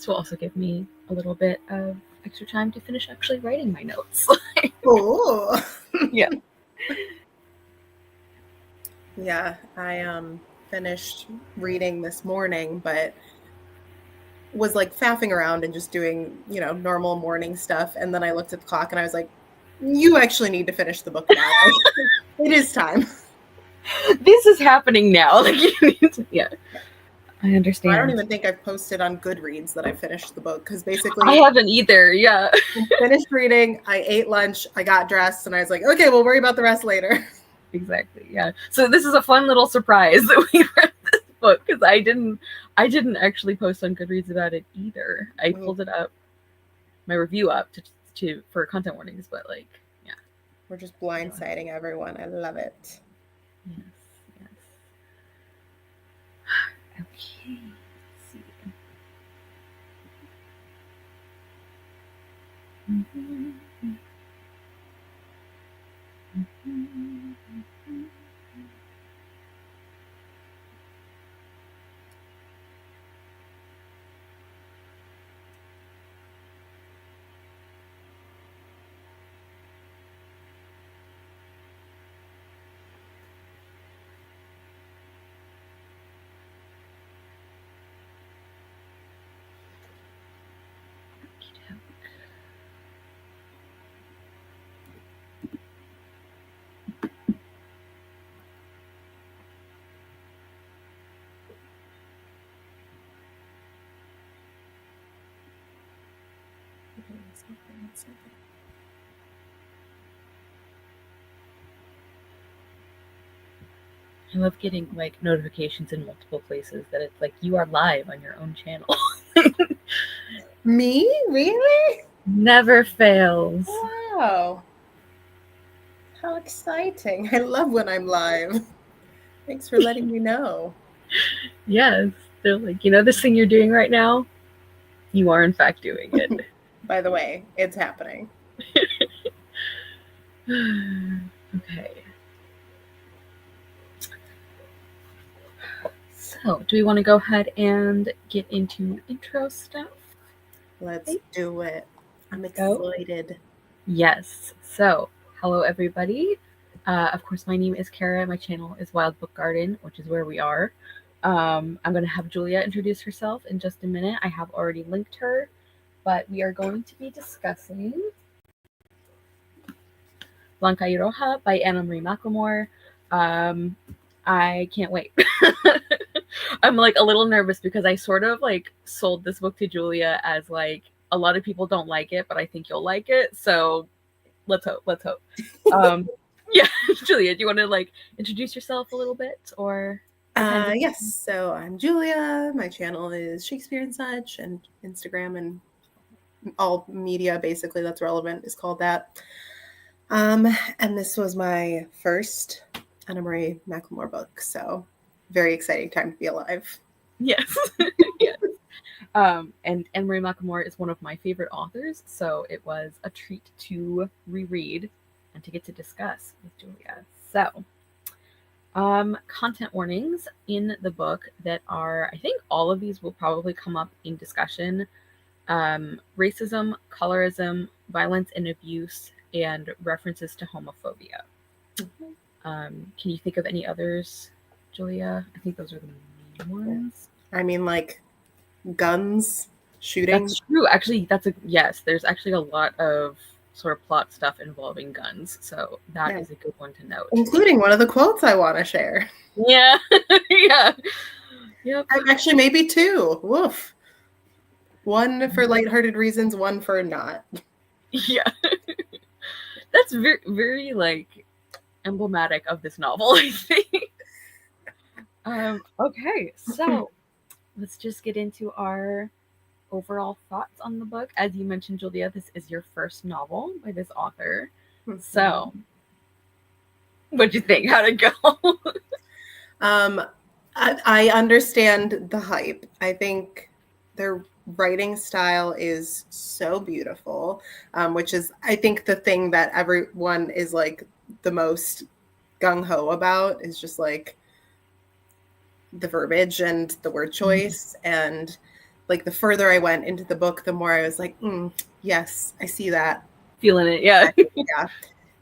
This will also give me a little bit of extra time to finish actually writing my notes. Oh. Yeah. Yeah, I finished reading this morning, but was like faffing around and just doing, normal morning stuff. And then I looked at the clock and I was like, you actually need to finish the book now. It is time. This is happening now. Like, yeah. I understand. I don't even think I've posted on Goodreads that I finished the book because basically I haven't either. Yeah. I finished reading, I ate lunch, I got dressed, and I was like, okay, we'll worry about the rest later. Exactly. Yeah. So this is a fun little surprise that we read this book because I didn't actually post on Goodreads about it either. I pulled it up, my review up to for content warnings, but like, yeah. We're just blindsiding everyone. I love it. Yes. Okay. Let's see. I love getting like notifications in multiple places that it's like you are live on your own channel. Me? Really? Never fails. Wow. How exciting. I love when I'm live. Thanks for letting me know. Yes. They're like, this thing you're doing right now? You are in fact doing it. By the way, it's happening. Okay. So, do we want to go ahead and get into intro stuff? Let's do it. I'm excited. Yes. So, hello everybody. Of course, my name is Kara. My channel is Wild Book Garden, which is where we are. I'm going to have Julia introduce herself in just a minute. I have already linked her, but we are going to be discussing Blanca y Roja by Anna-Marie McLemore. I can't wait. I'm like a little nervous because I sort of like sold this book to Julia as like a lot of people don't like it, but I think you'll like it. So let's hope. Yeah, Julia, do you want to like introduce yourself a little bit or? Yes. So I'm Julia. My channel is Shakespeare and Such, and Instagram and all media basically that's relevant is called that. And this was my first Anna-Marie McLemore book, so very exciting time to be alive. Yes. Yes. And Anna-Marie McLemore is one of my favorite authors, so it was a treat to reread and to get to discuss with Julia. So, content warnings in the book that are, I think all of these will probably come up in discussion. Racism, colorism, violence and abuse, and references to homophobia. Can you think of any others, Julia? I think those are the main ones. I mean, like guns, shooting. That's true. Actually, yes. There's actually a lot of sort of plot stuff involving guns, so that is a good one to note. Including one of the quotes I want to share. Yeah. Yeah. Yep. Actually, maybe two. Woof. One for lighthearted reasons, one for not. Yeah. That's very, very like emblematic of this novel, I think. Okay, so let's just get into our overall thoughts on the book. As you mentioned, Julia, this is your first novel by this author. So, what'd you think? How'd it go? I understand the hype. I think their writing style is so beautiful, which is, I think, the thing that everyone is like the most gung-ho about is just like the verbiage and the word choice. And like the further I went into the book, the more I was like, yes, I see that. Feeling it, yeah. Yeah.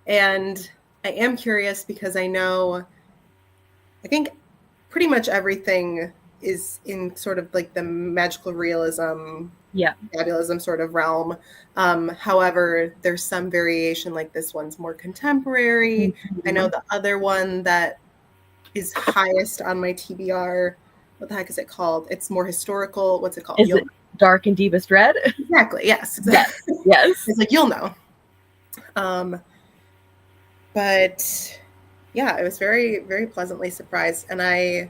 And I am curious because I think pretty much everything is in sort of like the magical realism, fabulism sort of realm. However, there's some variation, like this one's more contemporary. I know the other one that is highest on my TBR, what the heck is it called? It's more historical. What's it called? Is it Dark and Deepest Red? Exactly. Yes. Exactly. Yes. It's like, you'll know. But yeah, I was very, very pleasantly surprised. And I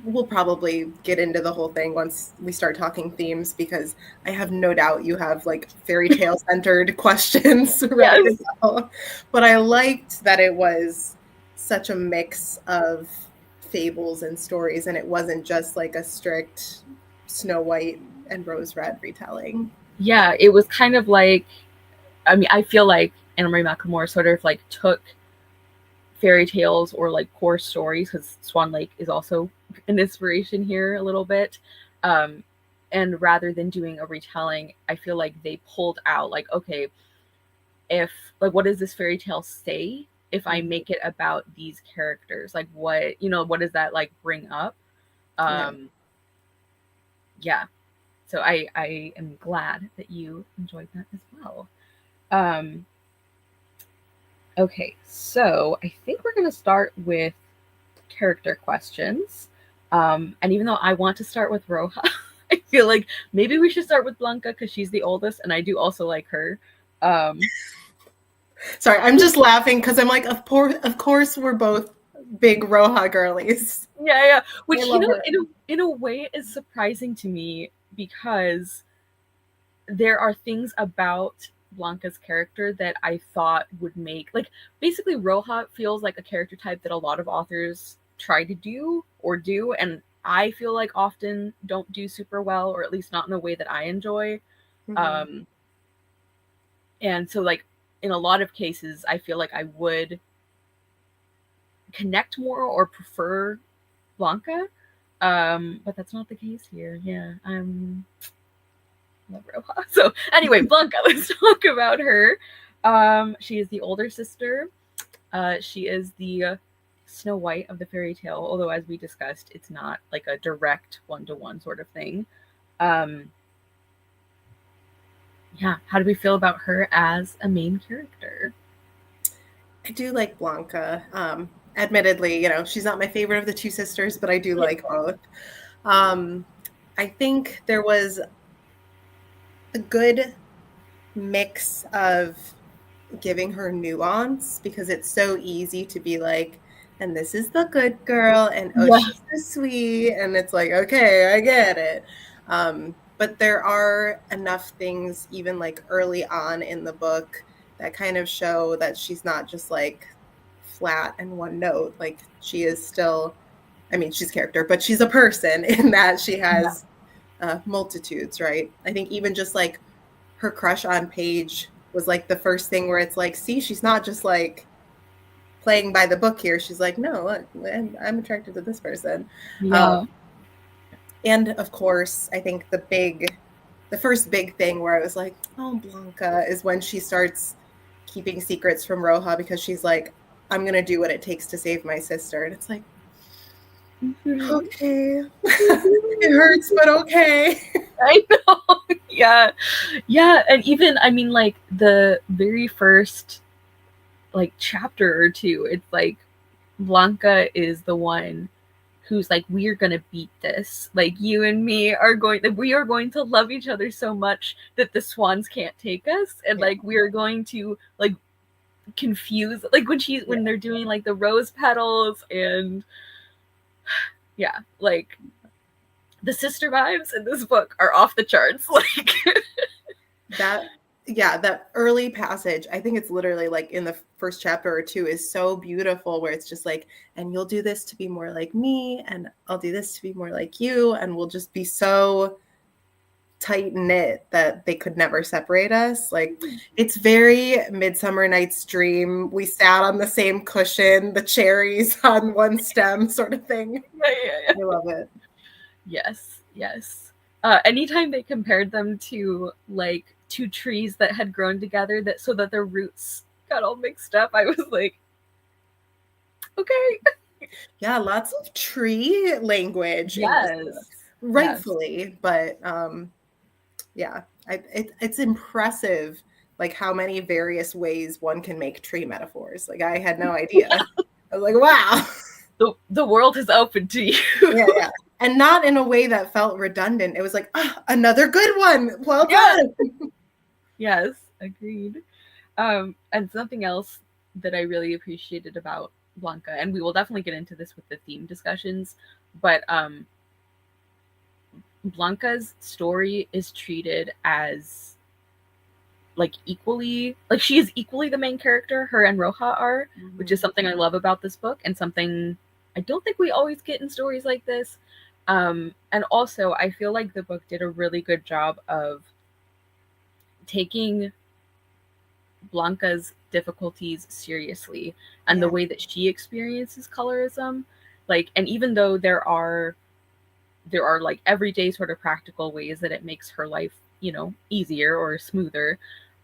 will probably get into the whole thing once we start talking themes, because I have no doubt you have like fairy tale centered questions ready to go. But I liked that it was such a mix of fables and stories, and it wasn't just like a strict Snow White and Rose Red retelling. Yeah, it was kind of like, I mean, I feel like Anna Marie McLemore sort of like took fairy tales or like core stories, because Swan Lake is also an inspiration here a little bit. And rather than doing a retelling, I feel like they pulled out like, okay, if like, what does this fairy tale say if I make it about these characters? Like, what does that like bring up? Yeah. So I am glad that you enjoyed that as well. Okay, so I think we're going to start with character questions. And even though I want to start with Roja, I feel like maybe we should start with Blanca because she's the oldest, and I do also like her. Sorry, I'm just laughing because I'm like, of course, we're both big Roja girlies. Yeah. Which, in a way is surprising to me, because there are things about Blanca's character that I thought would make, like, basically Roja feels like a character type that a lot of authors try to do, and I feel like often don't do super well, or at least not in a way that I enjoy. And so, like, in a lot of cases, I feel like I would connect more or prefer Blanca, but that's not the case here. Yeah, love Roja. So anyway, Blanca, let's talk about her. She is the older sister. She is the Snow White of the fairy tale, although as we discussed, it's not like a direct one-to-one sort of thing. Yeah, how do we feel about her as a main character? I do like Blanca. Admittedly, she's not my favorite of the two sisters, but I do like both. I think there was a good mix of giving her nuance, because it's so easy to be like, and this is the good girl, and she's so sweet, and it's like, okay, I get it. But there are enough things, even like early on in the book, that kind of show that she's not just like flat and one note. Like, she is still, I mean, she's a character, but she's a person in that she has multitudes, right? I think even just like her crush on Paige was like the first thing where it's like, see, she's not just like playing by the book here. She's like, no, look, I'm attracted to this person. And of course, I think the first big thing where I was like, oh, Blanca, is when she starts keeping secrets from Roja, because she's like, I'm going to do what it takes to save my sister. And it's like, okay. It hurts, but okay. I know. Yeah. And even, I mean, like, the very first like chapter or two, it's like Blanca is the one who's like, we're gonna beat this. Like, you and me are going to love each other so much that the swans can't take us, and like we are going to like confuse, like when they're doing like the rose petals, and like the sister vibes in this book are off the charts. Like that early passage, I think it's literally like in the first chapter or two, is so beautiful, where it's just like, and you'll do this to be more like me, and I'll do this to be more like you, and we'll just be so tight knit that they could never separate us. Like, it's very Midsummer Night's Dream. We sat on the same cushion, the cherries on one stem sort of thing. Yeah. I love it. Yes. anytime they compared them to like two trees that had grown together that so that their roots got all mixed up, I was like, okay. Yeah, lots of tree language in this book, Yes. rightfully, yes. But yeah, it's impressive, like how many various ways one can make tree metaphors. Like I had no idea. Yeah. I was like, wow. The world is open to you. Yeah. And not in a way that felt redundant. It was like, another good one. Well done. Yes, agreed. And something else that I really appreciated about Blanca, and we will definitely get into this with the theme discussions, but Blanca's story is treated as like equally, like she is equally the main character, her and Roja are, which is something I love about this book and something I don't think we always get in stories like this. And also I feel like the book did a really good job of taking Blanca's difficulties seriously and the way that she experiences colorism. Like, and even though there are like everyday sort of practical ways that it makes her life, you know, easier or smoother,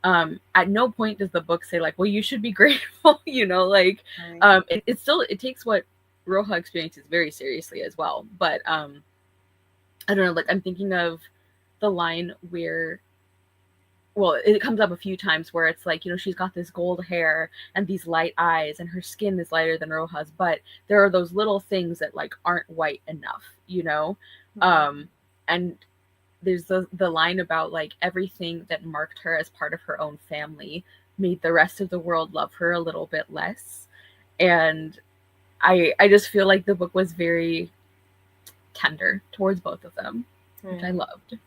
at no point does the book say like, well, you should be grateful, you know, like it still, it takes what Roja experiences very seriously as well. But I don't know, like I'm thinking of the line where, well, it comes up a few times where it's like, you know, she's got this gold hair and these light eyes and her skin is lighter than Roja's, but there are those little things that like aren't white enough, you know? And there's the line about like everything that marked her as part of her own family made the rest of the world love her a little bit less. And I just feel like the book was very tender towards both of them, which I loved.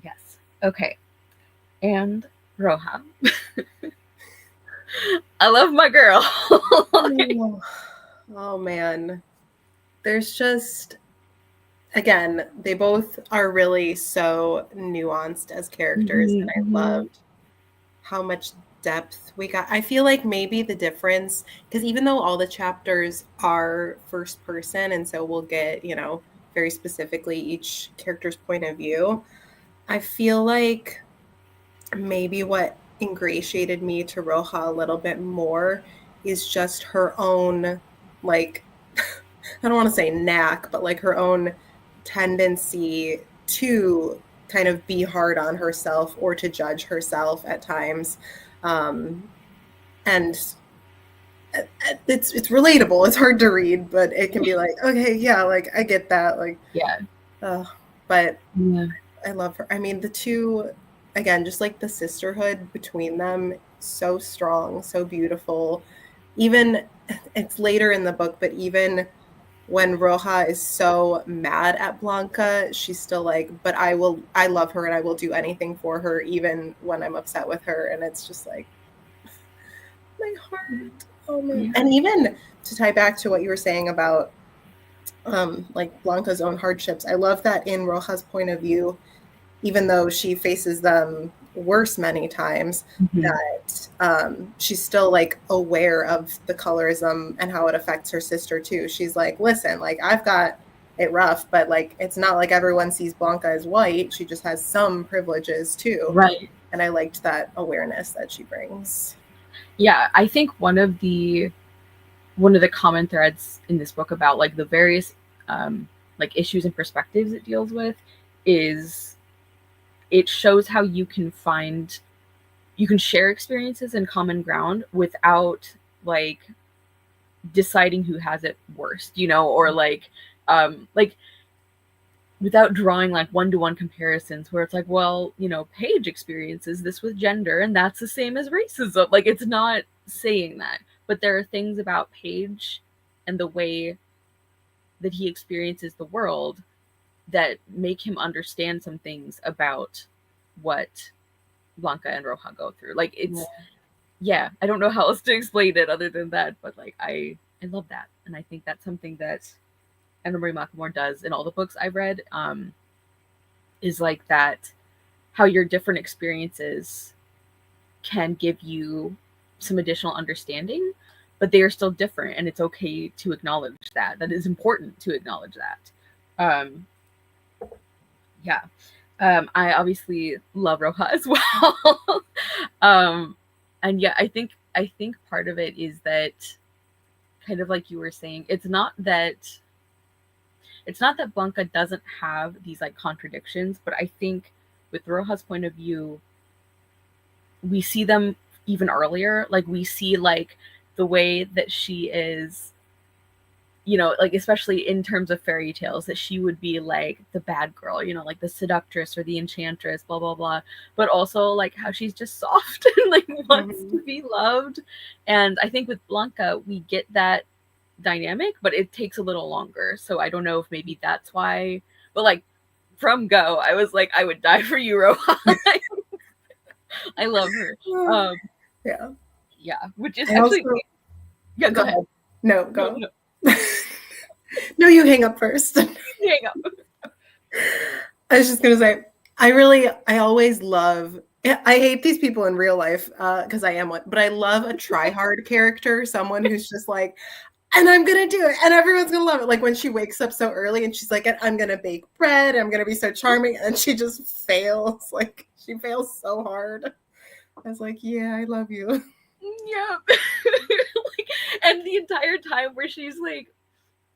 Yes. Okay. And Roja. I love my girl. Oh man. There's just, again, they both are really so nuanced as characters, and I loved how much depth we got. I feel like maybe the difference, because even though all the chapters are first person, and so we'll get, you know, very specifically each character's point of view, I feel like maybe what ingratiated me to Roja a little bit more is just her own, like, I don't want to say knack, but like her own tendency to kind of be hard on herself or to judge herself at times. And it's relatable. It's hard to read, but it can be like, okay, yeah, like I get that. Like, yeah. But yeah. I love her. I mean, the two, again, just like the sisterhood between them, so strong, so beautiful. Even, it's later in the book, but even when Roja is so mad at Blanca, she's still like, but I love her and I will do anything for her, even when I'm upset with her. And it's just like, my heart. Oh man. Yeah. And even to tie back to what you were saying about like Blanca's own hardships, I love that in Roja's point of view, even though she faces them worse many times, that she's still like aware of the colorism and how it affects her sister too. She's like, listen, like I've got it rough, but like it's not like everyone sees Blanca as white. She just has some privileges too. Right. And I liked that awareness that she brings. Yeah, I think one of the common threads in this book about like the various like issues and perspectives it deals with is it shows how you can share experiences and common ground without like deciding who has it worst, you know, or like without drawing like one-to-one comparisons where it's like, well, you know, Paige experiences this with gender and that's the same as racism. Like it's not saying that, but there are things about Paige and the way that he experiences the world that make him understand some things about what Blanca and Roja go through. Like it's, yeah, I don't know how else to explain it other than that, but like I love that, and I think that's something that Anna-Marie McLemore does in all the books I've read. Is like that, how your different experiences can give you some additional understanding, but they are still different, and it's okay to acknowledge that. That is important to acknowledge that. Um, yeah. I obviously love Roja as well. um, and yeah, I think part of it is that, kind of like you were saying, it's not that Blanca doesn't have these like contradictions, but I think with Roja's point of view, we see them even earlier. Like we see like the way that she is, like especially in terms of fairy tales, that she would be like the bad girl, like the seductress or the enchantress, blah blah blah. But also like how she's just soft and like wants Mhm. to be loved. And I think with Blanca, we get that dynamic, but it takes a little longer. So I don't know if maybe that's why. But like from go, I was like, I would die for you, Rohan. I love her. Um, Yeah. yeah, which is I actually, also yeah. Go go ahead. ahead. No, No, go. no, No, you hang up first. hang up. I was just gonna say, I always love. I hate these people in real life because I am one, but I love a try hard character, someone who's just like, and I'm gonna do it, and everyone's gonna love it. Like when she wakes up so early and she's like, I'm gonna bake bread, I'm gonna be so charming, and she just fails. Like she fails so hard. I was like, yeah, I love you. Yeah. Like, and the entire time where she's like,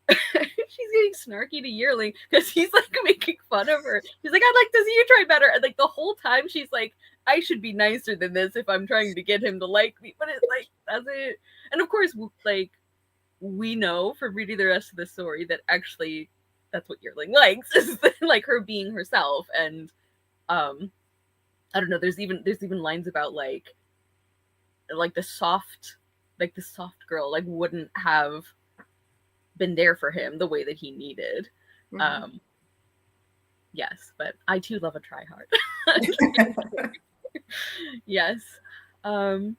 she's getting snarky to Yearling because he's like making fun of her. She's like, I'd like to see you try better. And like the whole time she's like, I should be nicer than this if I'm trying to get him to like me. But it like doesn't. And of course, like we know from reading the rest of the story that actually that's what Yearling likes, is like her being herself. And I don't know, there's even lines about like the soft girl like wouldn't have been there for him the way that he needed. Mhm. Um, yes, but I too love a try hard. Yes. Um,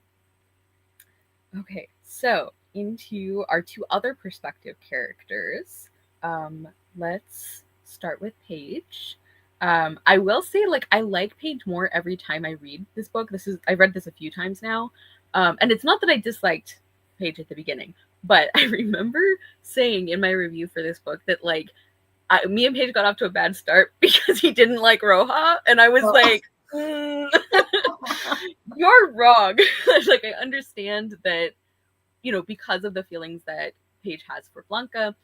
okay, so into our two other perspective characters. Um, let's start with Paige. I will say, like, I like Paige more every time I read this book. I read this a few times now, and it's not that I disliked Paige at the beginning, but I remember saying in my review for this book that like me and Paige got off to a bad start because he didn't like Roja, and I was Oh. like, "You're wrong." Like I understand that because of the feelings that Paige has for Blanca,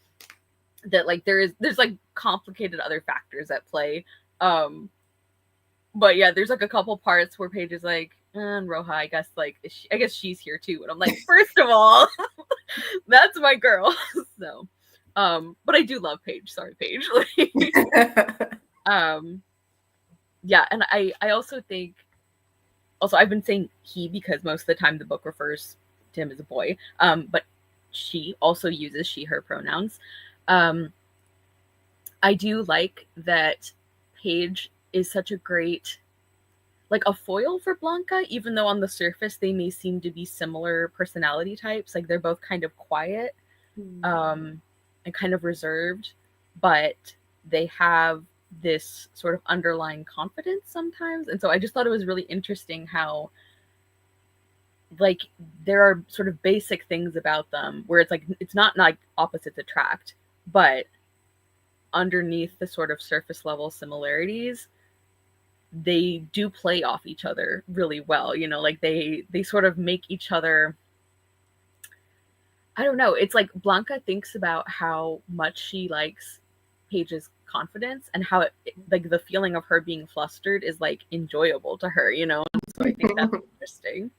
that like there's like complicated other factors at play. Um, but yeah, there's like a couple parts where Paige is like, and Roja, I guess like I guess she's here too, and I'm like, first of all, that's my girl. So, but I do love Paige. Sorry, Paige. um, yeah, and I also think I've been saying he because most of the time the book refers to him as a boy. But she also uses she her pronouns. Um, I do like that Paige is such a great like a foil for Blanca, even though on the surface they may seem to be similar personality types. Like they're both kind of quiet, and kind of reserved, but they have this sort of underlying confidence sometimes. And so I just thought it was really interesting how like there are sort of basic things about them where it's like it's not like opposites attract, but underneath the sort of surface level similarities, they do play off each other really well. Like they sort of make each other. I don't know. It's like Blanca thinks about how much she likes Paige's confidence and how like the feeling of her being flustered is like enjoyable to her. So I think that's interesting.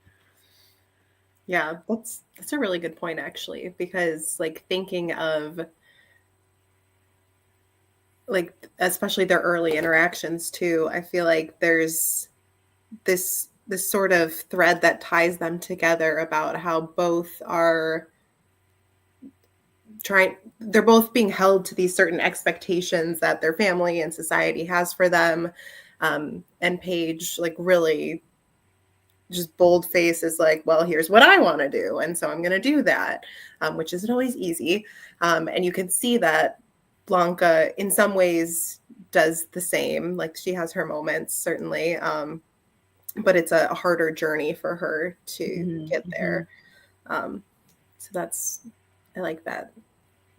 Yeah, that's a really good point actually, because like thinking of like especially their early interactions too, I feel like there's this sort of thread that ties them together about how both are they're both being held to these certain expectations that their family and society has for them. And Paige like really just bold face is like, well, here's what I want to do, and so I'm going to do that, which isn't always easy. And you can see that Blanca in some ways does the same. Like she has her moments certainly, but it's a harder journey for her to Mm-hmm, get mm-hmm. there. um, so that's I like that.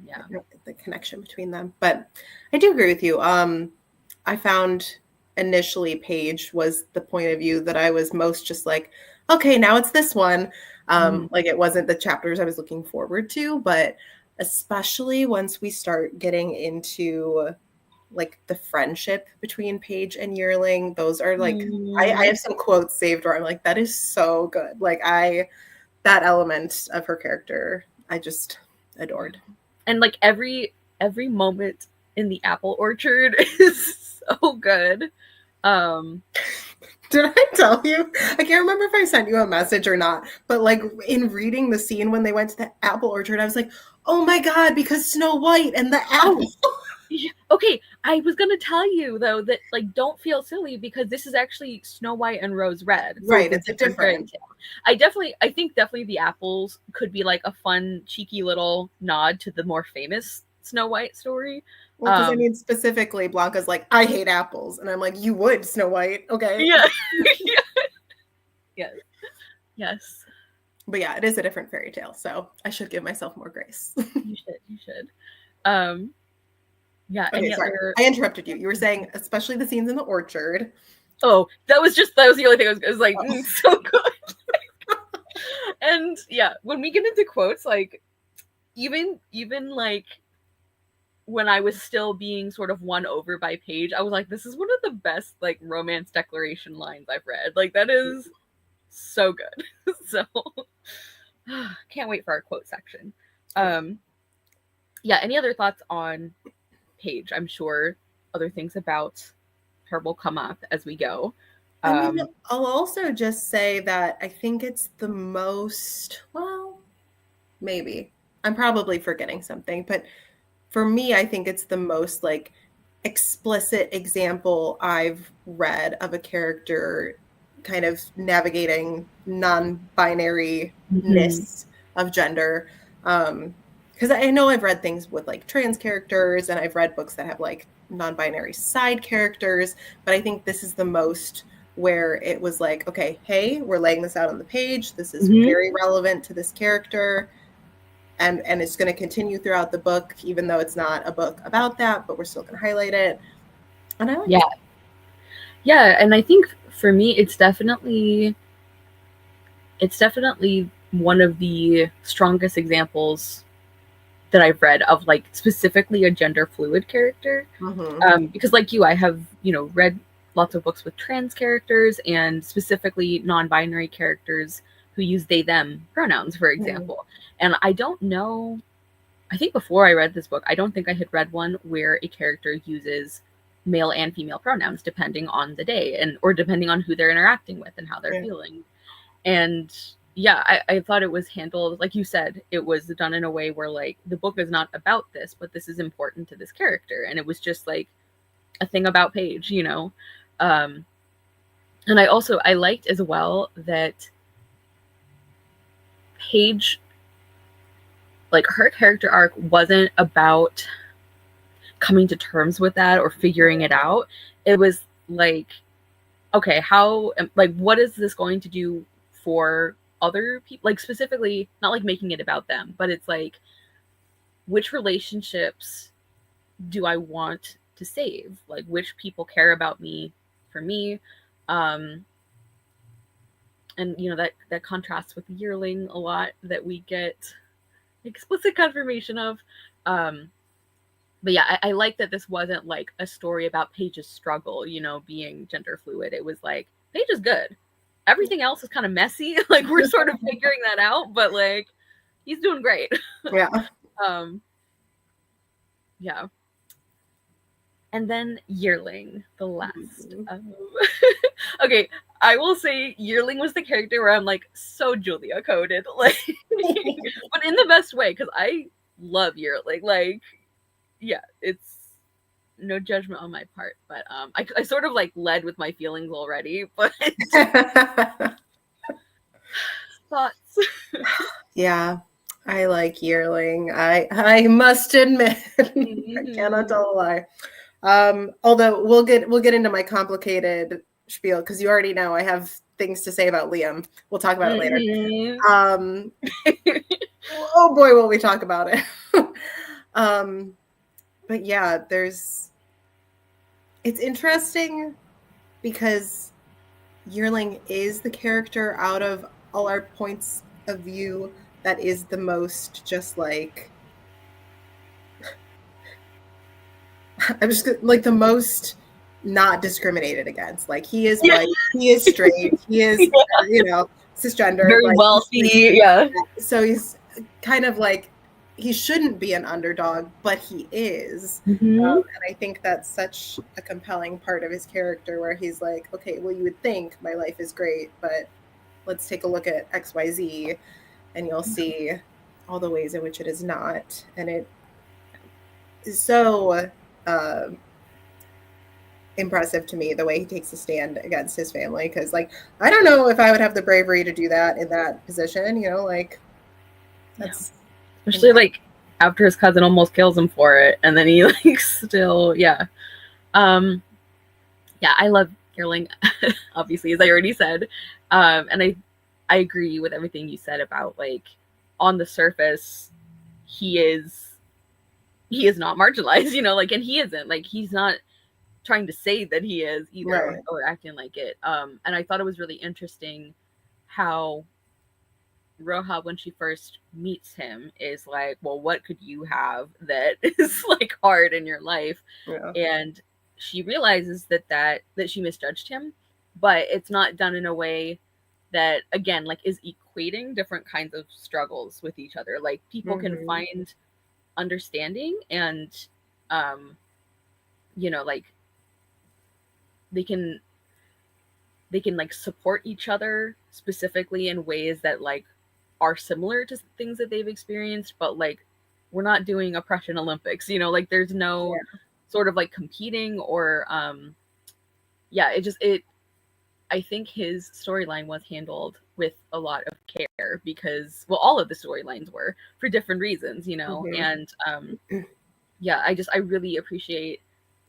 Yeah. The connection between them. But I do agree with you. I found initially Paige was the point of view that I was most just like, okay, now it's this one. Like it wasn't the chapters I was looking forward to, but especially once we start getting into like the friendship between Paige and Yearling, those are like I have some quotes saved where I'm like, that is so good. Like that element of her character, I just adored. And like every moment in the apple orchard is so good. Did I tell you? I can't remember if I sent you a message or not, but like in reading the scene when they went to the apple orchard, I was like, oh my God, because Snow White and the apple. Okay, I was gonna tell you though that like don't feel silly because this is actually Snow White and Rose Red. So right, it's a different fairy tale. I think definitely the apples could be like a fun, cheeky little nod to the more famous Snow White story. Well, because I mean, specifically, Blanca's like, I hate apples, and I'm like, you would, Snow White, okay? Yeah. Yes. But yeah, it is a different fairy tale, so I should give myself more grace. You should. Yeah. Okay, sorry. I interrupted you. You were saying, especially the scenes in the orchard. Oh, that was the only thing I was like, so good. And yeah, when we get into quotes, like even like when I was still being sort of won over by Paige, I was like, this is one of the best like romance declaration lines I've read. Like that is so good. So can't wait for our quote section. Yeah, any other thoughts on Paige? I'm sure other things about her will come up as we go. I mean, I'll also just say that I think it's the most, well, maybe. I'm probably forgetting something, but for me, I think it's the most like explicit example I've read of a character kind of navigating non-binary-ness of gender. Because I know I've read things with like trans characters and I've read books that have like non-binary side characters, but I think this is the most where it was like, okay, hey, we're laying this out on the page. This is very relevant to this character. And it's going to continue throughout the book, even though it's not a book about that, but we're still going to highlight it. And I like it. Yeah, and I think for me, it's definitely one of the strongest examples that I've read of like specifically a gender fluid character. Because like you, I have, read lots of books with trans characters and specifically non-binary characters who use they, them pronouns, for example. And I don't know, I think before I read this book, I don't think I had read one where a character uses male and female pronouns depending on the day or depending on who they're interacting with and how they're feeling. And yeah, I thought it was handled, like you said, it was done in a way where like the book is not about this, but this is important to this character. And it was just like a thing about Paige, and I liked as well that Paige, like her character arc wasn't about coming to terms with that or figuring it out. It was like, okay, what is this going to do for other people? Like specifically, not like making it about them, but it's like, which relationships do I want to save? Like which people care about me for me? And that contrasts with Yearling a lot, that we get explicit confirmation of. But yeah, I like that this wasn't like a story about Paige's struggle, being gender fluid. It was like, Paige is good. Everything else is kind of messy. Like we're sort of figuring that out, but like he's doing great. Yeah. Yeah. And then Yearling, the last. Okay, I will say Yearling was the character where I'm like so Julia coded, like, but in the best way, because I love Yearling. Like, yeah, it's no judgment on my part, but I sort of like led with my feelings already, but thoughts. Yeah, I like Yearling. I must admit, I cannot tell a lie. Although we'll get into my complicated spiel because you already know I have things to say about Liam. We'll talk about it later. Oh boy, will we talk about it. But yeah, it's interesting because Yearling is the character out of all our points of view that is the most just like I'm just like the most not discriminated against. Like he is white, he is straight, he is cisgendered. Very Like wealthy. Yeah. so he's kind of like he shouldn't be an underdog, but he is. Mm-hmm. And I think that's such a compelling part of his character where he's like, okay, well, you would think my life is great, but let's take a look at XYZ and you'll see all the ways in which it is not. And it is so impressive to me the way he takes a stand against his family. Because, like, I don't know if I would have the bravery to do that in that position, like, that's. Yeah. Especially, like, after his cousin almost kills him for it, and then he, like, still, yeah. Yeah, I love Yearling, obviously, as I already said. And I agree with everything you said about, like, on the surface, he is not marginalized, like, and he isn't. Like, he's not trying to say that he is either, Right. or acting like it. And I thought it was really interesting how Roja, when she first meets him, is like, well, what could you have that is like hard in your life? Yeah. And she realizes that she misjudged him, but it's not done in a way that, again, like, is equating different kinds of struggles with each other. Like, people can find understanding and like they can like support each other specifically in ways that like are similar to things that they've experienced, but like we're not doing oppression Olympics, like there's no sort of like competing or I think his storyline was handled with a lot of care because, well, all of the storylines were for different reasons, and I really appreciate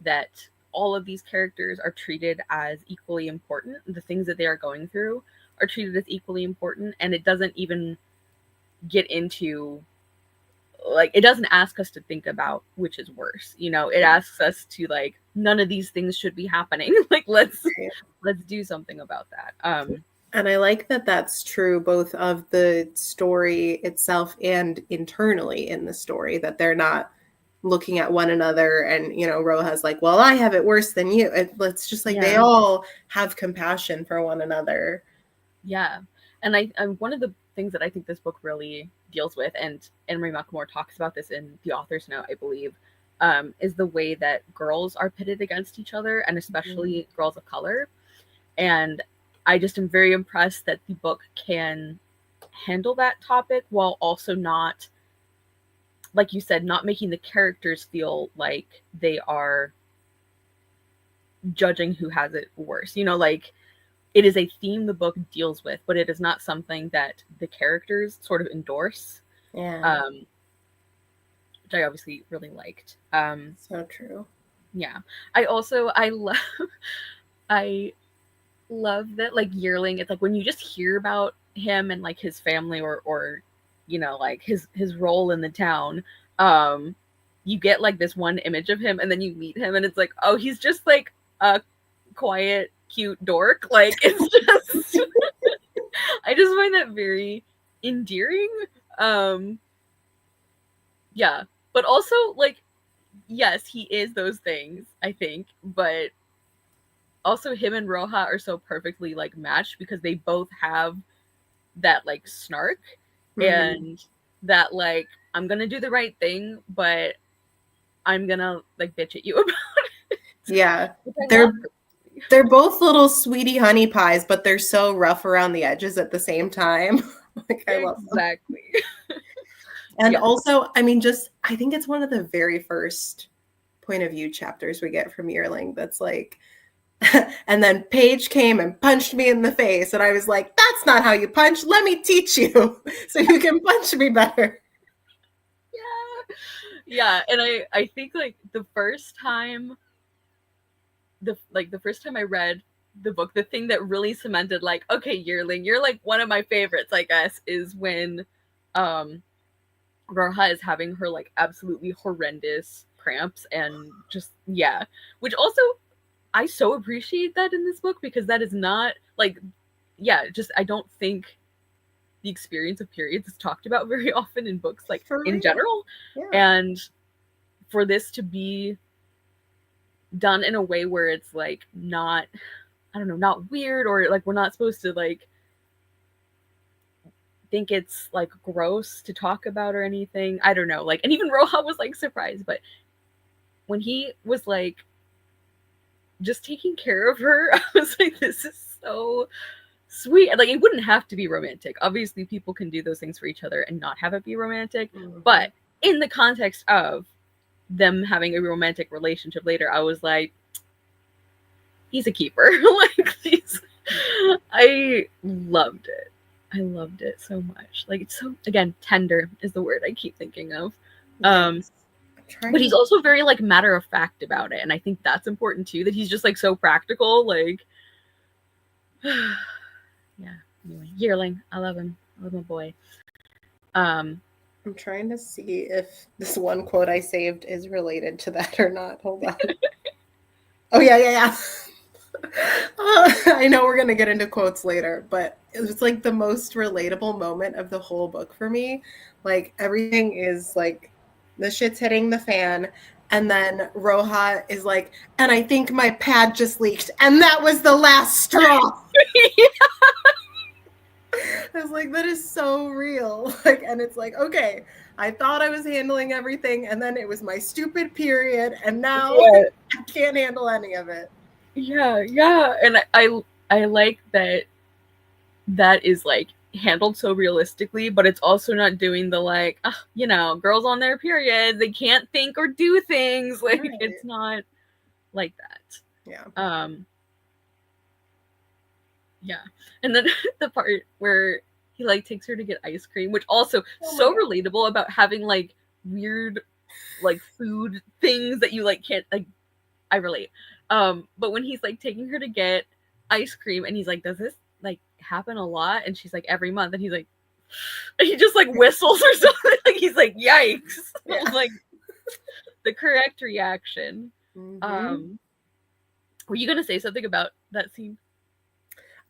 that all of these characters are treated as equally important. The things that they are going through are treated as equally important, and it doesn't even get into, like, it doesn't ask us to think about which is worse. It asks us to, like, none of these things should be happening. Like, let's do something about that. And I like that that's true both of the story itself and internally in the story, that they're not looking at one another and, Roja's like, well, I have it worse than you. It's just like they all have compassion for one another. Yeah. And one of the things that I think this book really deals with, and Marie McLemore talks about this in the author's note, I believe, is the way that girls are pitted against each other, and especially girls of color. And I just am very impressed that the book can handle that topic while also not, like you said, not making the characters feel like they are judging who has it worse. Like, it is a theme the book deals with, but it is not something that the characters sort of endorse. Yeah. Which I obviously really liked. So true. Yeah. I love that, like, Yearling, it's like when you just hear about him and like his family or like his role in the town, you get like this one image of him and then you meet him and it's like, oh, he's just like a quiet, cute dork. Like, it's just I just find that very endearing. Yeah, but also, like, yes, he is those things, I think, but also him and Roja are so perfectly like matched because they both have that like snark and that like, I'm gonna do the right thing, but I'm gonna like bitch at you about it. Yeah, they're both little sweetie honey pies, but they're so rough around the edges at the same time. Like, I love them. Exactly. And also, I mean, I think it's one of the very first point of view chapters we get from Yearling that's like, and then Paige came and punched me in the face, and I was like, that's not how you punch. Let me teach you so you can punch me better. Yeah, and I think like the first time I read the book, the thing that really cemented like, okay, Yearling, you're like one of my favorites, I guess, is when Roja is having her like absolutely horrendous cramps and just yeah, which also I so appreciate that in this book because that is not like yeah, just I don't think the experience of periods is talked about very often in books like For in real. general. Yeah. And for this to be done in a way where it's like not I don't know, not weird or like we're not supposed to like think it's like gross to talk about or anything. I don't know. Like and even Roja was like surprised, but when he was like just taking care of her, I was like, this is so sweet. Like it wouldn't have to be romantic. Obviously people can do those things for each other and not have it be romantic. Mm-hmm. But in the context of them having a romantic relationship later, I was like, he's a keeper. Like I loved it. I loved it so much. Like it's so again, tender is the word I keep thinking of. Yes. But he's also very like matter of fact about it. And I think that's important too, that he's just like so practical. Like yeah. Anyway, Yearling. I love him. I love my boy. I'm trying to see if this one quote I saved is related to that or not. Hold on. Oh yeah. I know we're gonna get into quotes later, but it was like the most relatable moment of the whole book for me. Like everything is like the shit's hitting the fan, and then Roja is like, and I think my pad just leaked, and that was the last straw. I was like, that is so real. Like, and it's like, okay, I thought I was handling everything, and then it was my stupid period, and now I can't handle any of it. Yeah. And I like that is like handled so realistically, but it's also not doing the like, girls on their period, they can't think or do things. Like right. It's not like that. Yeah. Yeah. And then the part where he like takes her to get ice cream, which also so relatable about having like weird like food things that you like can't like I relate. But when he's like taking her to get ice cream and he's like, does this like happen a lot? And she's like, every month. And he's like, and he just like whistles or something. Like he's like, yikes. Yeah. Like the correct reaction. Mm-hmm. Were you gonna say something about that scene?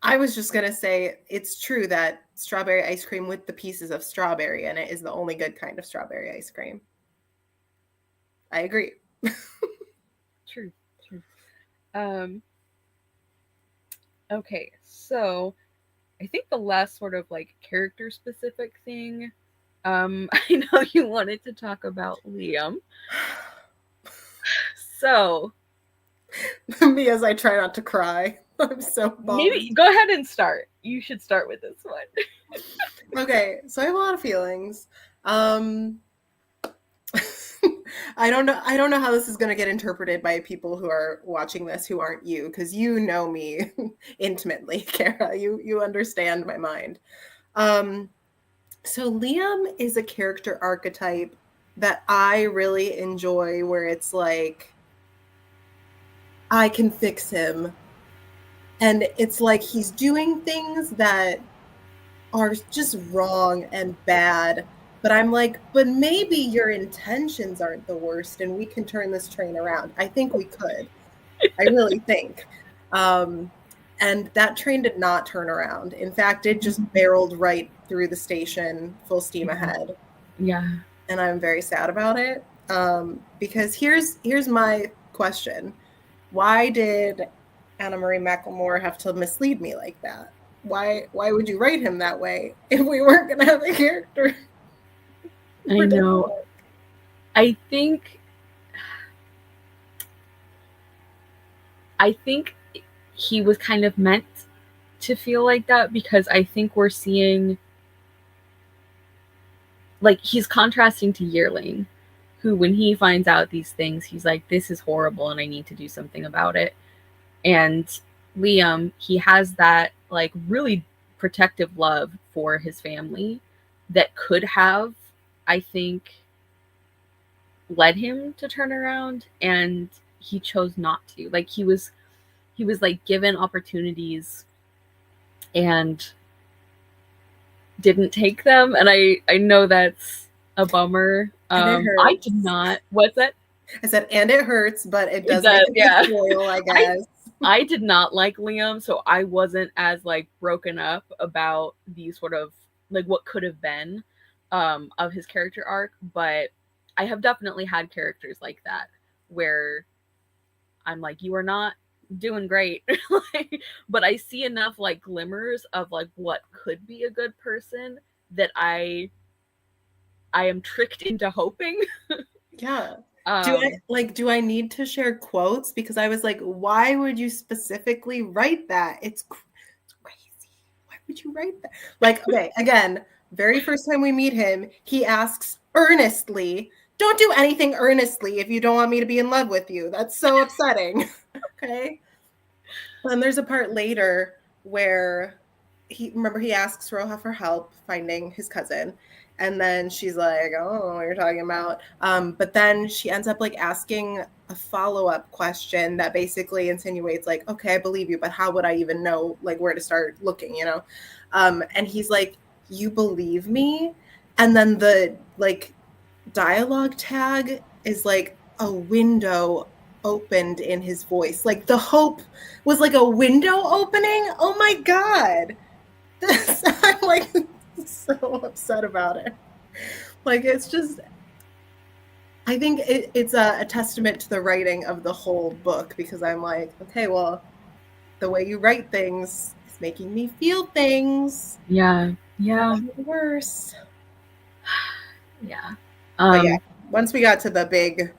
I was just gonna say it's true that strawberry ice cream with the pieces of strawberry in it is the only good kind of strawberry ice cream. I agree. True. Okay, so I think the last sort of like character specific thing, I know you wanted to talk about Liam. So me as I try not to cry. I'm so bummed. Maybe go ahead and start. You should start with this one. Okay, so I have a lot of feelings. I don't know how this is going to get interpreted by people who are watching this who aren't you, because you know me intimately, Kara. You understand my mind. So Liam is a character archetype that I really enjoy, where it's like, I can fix him. And it's like he's doing things that are just wrong and bad. But I'm like, but maybe your intentions aren't the worst and we can turn this train around. I think we could. I really think. And that train did not turn around. In fact, it just barreled right through the station, full steam ahead. Yeah. And I'm very sad about it. Because here's my question. Why did Anna Marie McLemore have to mislead me like that? Why would you write him that way if we weren't going to have a character? I know. I think he was kind of meant to feel like that, because I think we're seeing like he's contrasting to Yearling, who when he finds out these things, he's like, this is horrible and I need to do something about it. And Liam, he has that like really protective love for his family that could have, I think, led him to turn around, and he chose not to. Like he was like given opportunities and didn't take them. And I know that's a bummer. And it I hurts. did not. What's that? I said, and it hurts, but it does It make does, a yeah. good foil, I guess. I did not like Liam, so I wasn't as like broken up about the sort of like what could have been of his character arc, but I have definitely had characters like that where I'm like, you are not doing great. Like, but I see enough like glimmers of like what could be a good person that I am tricked into hoping. Yeah. Do I need to share quotes? Because I was like, why would you specifically write that? It's crazy. Why would you write that? Like, okay, again, very first time we meet him, he asks earnestly, don't do anything earnestly if you don't want me to be in love with you. That's so upsetting. Okay. And there's a part later where he asks Roja for help finding his cousin. And then she's like, I don't know what you're talking about. But then she ends up like asking a follow-up question that basically insinuates like, okay, I believe you, but how would I even know like where to start looking, you know? And he's like, you believe me? And then the like dialogue tag is like a window opened in his voice. Like the hope was like a window opening. Oh my God. I'm like so upset about it. Like it's just, I think it's a testament to the writing of the whole book because I'm like, okay, well, the way you write things is making me feel things. Yeah. Yeah. Worse. Yeah. But yeah, once we got to the big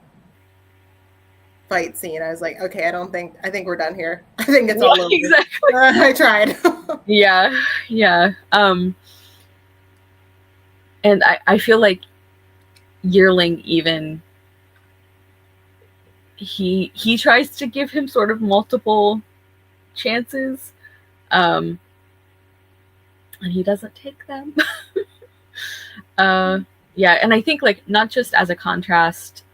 fight scene, I was like, okay, I think we're done here. I think it's all over. Exactly. I tried. Yeah. Yeah. And I feel like Yearling even he tries to give him sort of multiple chances. And he doesn't take them. Yeah, and I think like not just as a contrast,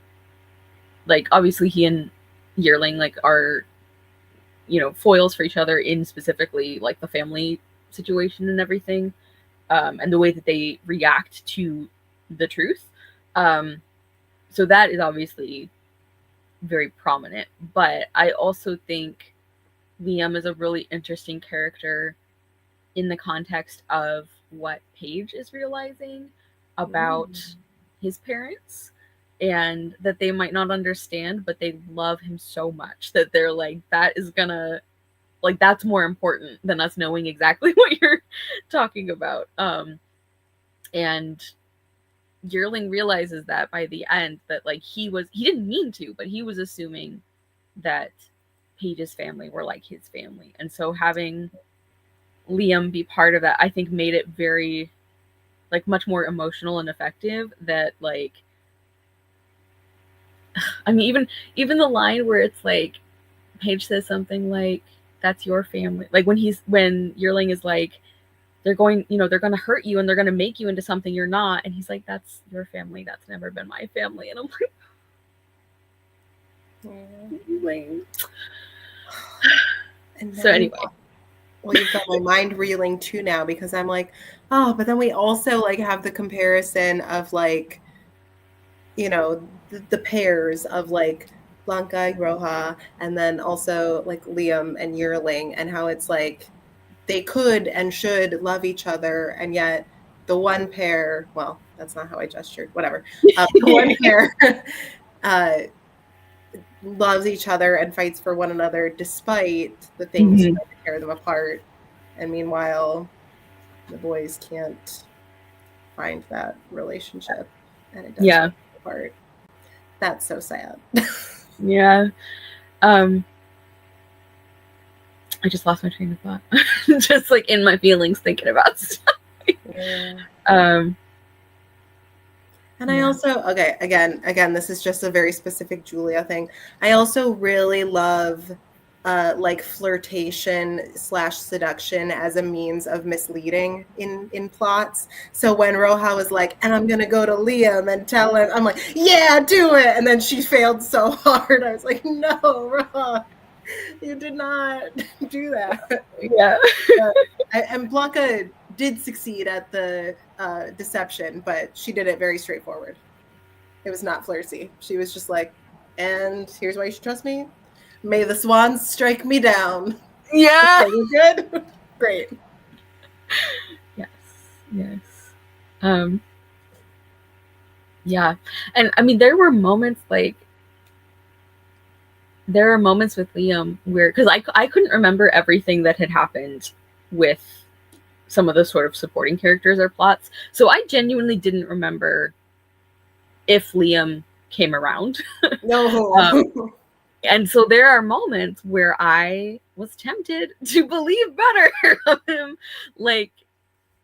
like obviously he and Yearling like are, you know, foils for each other in specifically like the family situation and everything, and the way that they react to the truth. So that is obviously very prominent, but I also think Liam is a really interesting character in the context of what Paige is realizing about his parents and that they might not understand, but they love him so much that they're like, that is gonna, like, that's more important than us knowing exactly what you're talking about. And Yearling realizes that by the end that like he didn't mean to, but he was assuming that Paige's family were like his family. And so having Liam be part of that, I think made it very like much more emotional and effective. That like, I mean, even the line where it's like Paige says something like, "That's your family." Like when Yearling is like, they're going to hurt you and they're going to make you into something you're not, and he's like, "That's your family. That's never been my family." And I'm like, And so anyway. Well, you've got my mind reeling too now because I'm like, oh, but then we also like have the comparison of like, you know, the pairs of like Blanca and Roja, and then also like Liam and Yearling, and how it's like they could and should love each other, and yet the one pair, well, that's not how I gestured, whatever. The one pair loves each other and fights for one another despite the things that tear them apart. And meanwhile, the boys can't find that relationship and it does tear them apart. That's so sad. Yeah. I just lost my train of thought. Just like in my feelings thinking about stuff. And I also, okay, again, this is just a very specific Julia thing. I also really love like flirtation / seduction as a means of misleading in plots. So when Roja was like, and I'm gonna go to Liam and tell him, I'm like, yeah, do it. And then she failed so hard. I was like, no, Roja, you did not do that. Yeah. And Blanca did succeed at the deception, but she did it very straightforward. It was not flirty. She was just like, and here's why you should trust me. May the swans strike me down. Yeah. Okay, we're good. Great. Yes. Yeah. And I mean, there were moments with Liam where, because I couldn't remember everything that had happened with some of the sort of supporting characters or plots. So I genuinely didn't remember if Liam came around. No. And so there are moments where I was tempted to believe better of him. Like,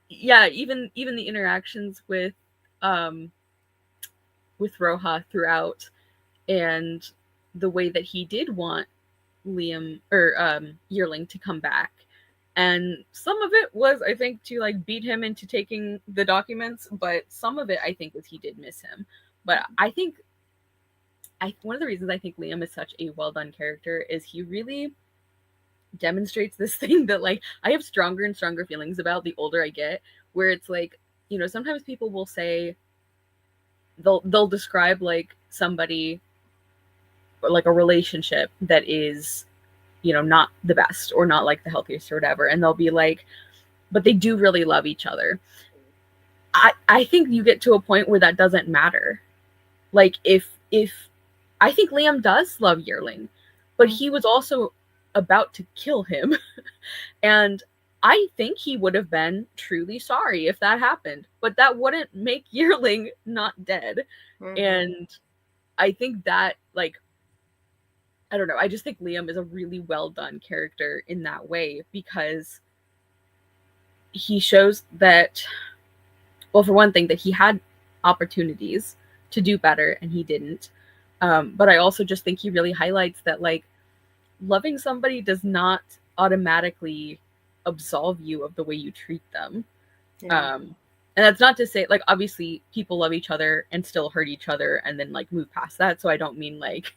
yeah, even the interactions with Roja throughout, and the way that he did want Liam or Yearling to come back. And some of it was, I think, to like beat him into taking the documents, but some of it I think was he did miss him. But I think one of the reasons I think Liam is such a well done character is he really demonstrates this thing that like I have stronger and stronger feelings about the older I get, where it's like, you know, sometimes people will say they'll describe like somebody or like a relationship that is, you know, not the best or not like the healthiest or whatever, and they'll be like, but they do really love each other. I think you get to a point where that doesn't matter. Like if I think Liam does love Yearling, but he was also about to kill him. And I think he would have been truly sorry if that happened, but that wouldn't make Yearling not dead. Mm-hmm. And I think that, like, I don't know, I just think Liam is a really well done character in that way, because he shows that, well, for one thing, that he had opportunities to do better and he didn't. But I also just think he really highlights that, like, loving somebody does not automatically absolve you of the way you treat them. Yeah. And that's not to say, like, obviously people love each other and still hurt each other and then like move past that. So I don't mean like,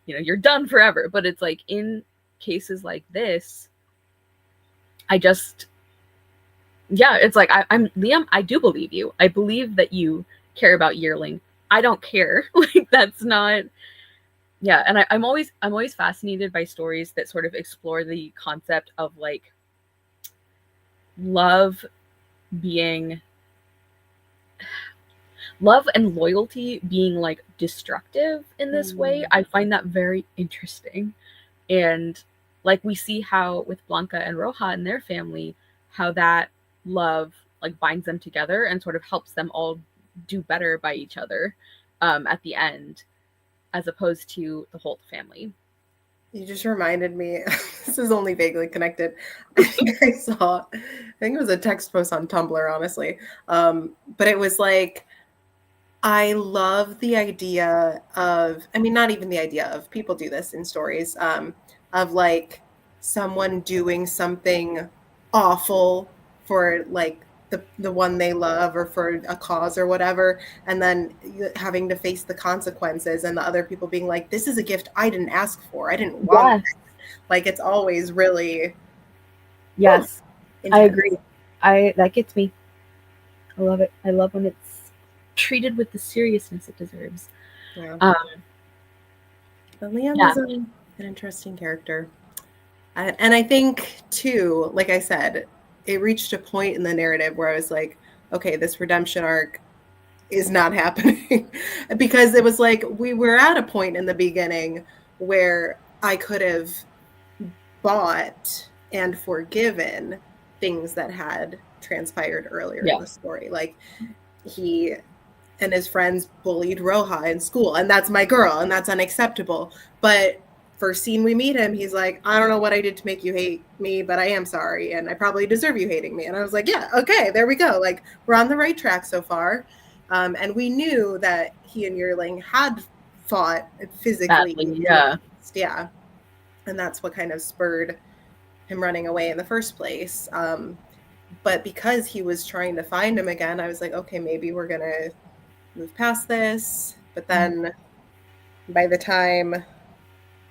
you know, you're done forever, but it's like in cases like this, I just, yeah, it's like, I'm Liam, I do believe you. I believe that you care about Yearling. I don't care. Like, that's not, yeah. And I'm always fascinated by stories that sort of explore the concept of like love and loyalty being like destructive in this way. I find that very interesting. And like we see how with Blanca and Roja and their family, how that love like binds them together and sort of helps them all do better by each other at the end, as opposed to the Holt family. You just reminded me, this is only vaguely connected. I think it was a text post on Tumblr, honestly. But it was like, I love the idea of, I mean, not even the idea of, people do this in stories, of like someone doing something awful for like the one they love or for a cause or whatever, and then having to face the consequences, and the other people being like, this is a gift I didn't ask for. I didn't want it. Like, it's always really, yes, I agree. That gets me. I love it. I love when it's treated with the seriousness it deserves. Yeah. But Liam is an interesting character. And I think, too, like I said, it reached a point in the narrative where I was like, okay, this redemption arc is not happening. Because it was like, we were at a point in the beginning where I could have bought and forgiven things that had transpired earlier in the story. Like, he and his friends bullied Roja in school, and that's my girl, and that's unacceptable. But first scene we meet him, he's like, I don't know what I did to make you hate me, but I am sorry, and I probably deserve you hating me. And I was like, yeah, okay, there we go. Like, we're on the right track so far. And we knew that he and Yearling had fought physically. Yeah. And that's what kind of spurred him running away in the first place. But because he was trying to find him again, I was like, okay, maybe we're going to move past this. But then by the time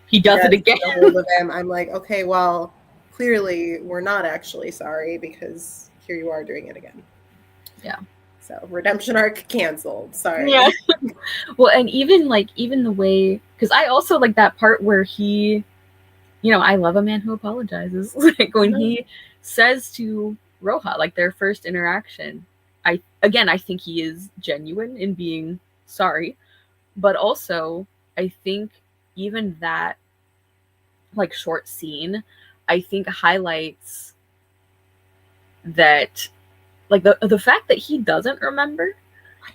he does it again, hold of him, I'm like, okay, well, clearly we're not actually sorry, because here you are doing it again. Yeah. So redemption arc canceled. Sorry. Yeah. Well, and even the way, because I also like that part where he, I love a man who apologizes. Like when he says to Roja, like their first interaction, I think he is genuine in being sorry, but also I think even that like short scene, I think highlights that like the fact that he doesn't remember,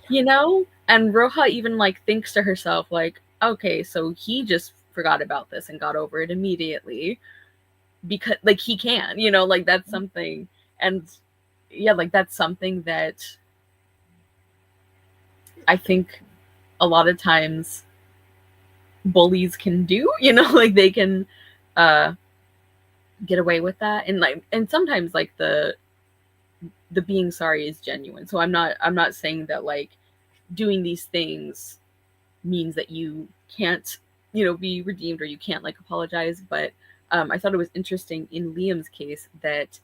and Roja even like thinks to herself like, okay, so he just forgot about this and got over it immediately because like he can, like that's something. And yeah, like that's something that I think a lot of times bullies can do, like they can get away with that. And sometimes like the being sorry is genuine. So I'm not saying that like doing these things means that you can't, be redeemed or you can't like apologize. But I thought it was interesting in Liam's case that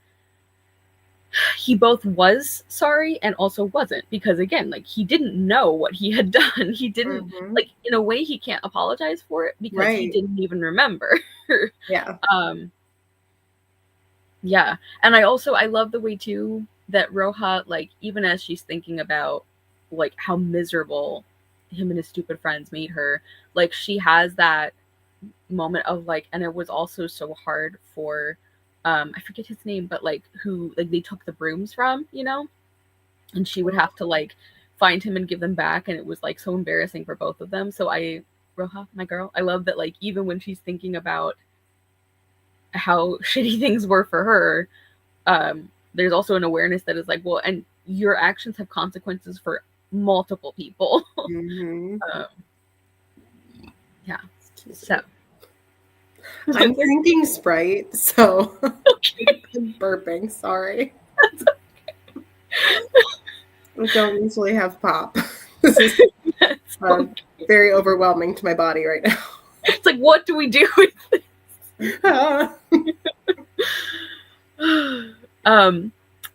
he both was sorry and also wasn't, because again, like he didn't know what he had done. He didn't like, in a way he can't apologize for it because he didn't even remember. Yeah. Yeah. And I love the way too that Roja, like even as she's thinking about like how miserable him and his stupid friends made her, like she has that moment of like, and it was also so hard for I forget his name, but like who like they took the brooms from, and she would have to like find him and give them back, and it was like so embarrassing for both of them. So Roja, my girl, I love that like even when she's thinking about how shitty things were for her, there's also an awareness that is like, well, and your actions have consequences for multiple people. Yeah. So I'm drinking Sprite, so I'm burping. Sorry. I don't usually have pop. This is very overwhelming to my body right now. It's like, what do we do with this?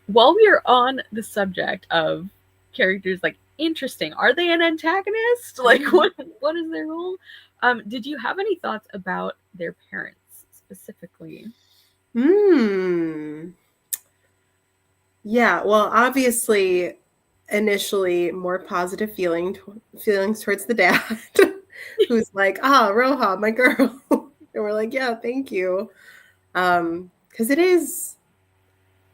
While we are on the subject of characters like interesting, are they an antagonist? Like what is their role? Did you have any thoughts about their parents specifically? Yeah, well, obviously initially more positive feelings towards the dad who's like, Roja, my girl. And we're like, yeah, thank you. Because it is,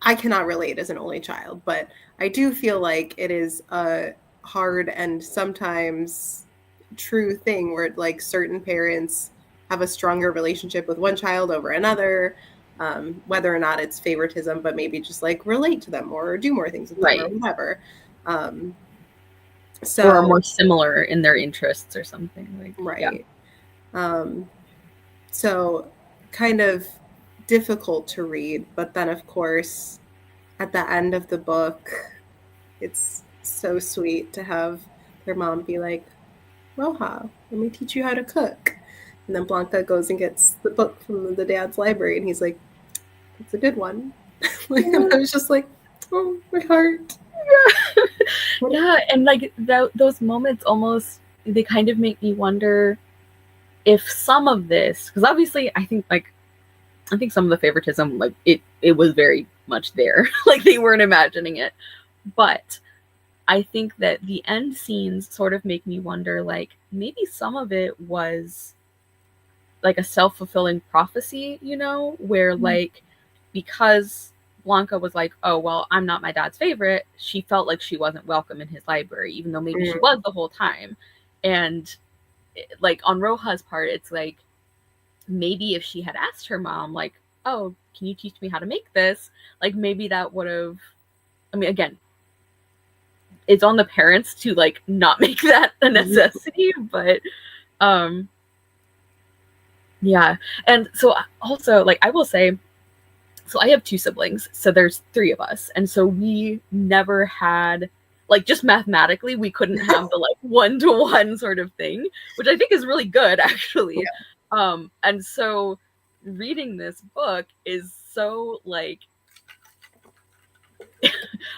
I cannot relate as an only child, but I do feel like it is a hard and sometimes true thing where like certain parents have a stronger relationship with one child over another, whether or not it's favoritism, but maybe just like relate to them more or do more things with them or whatever. So or are more similar in their interests or something like right. Yeah. So kind of difficult to read, but then of course at the end of the book it's so sweet to have their mom be like, Roja, let me teach you how to cook. And then Blanca goes and gets the book from the dad's library and he's like, that's a good one. And I was just like, oh, my heart. Yeah. And like those moments almost, they kind of make me wonder if some of this, because obviously I think some of the favoritism, like it was very much there. Like they weren't imagining it. But I think that the end scenes sort of make me wonder, like maybe some of it was like a self-fulfilling prophecy, where like because Blanca was like, oh, well, I'm not my dad's favorite, she felt like she wasn't welcome in his library, even though maybe she was the whole time. And like on Roja's part, it's like maybe if she had asked her mom, like, oh, can you teach me how to make this? Like maybe that would have, I mean, again, it's on the parents to like not make that a necessity, but yeah. And so also, like, I will say, so I have 2 siblings, so there's 3 of us, and so we never had, like, just mathematically we couldn't have the like 1-to-1 sort of thing, which I think is really good actually. And so reading this book is so like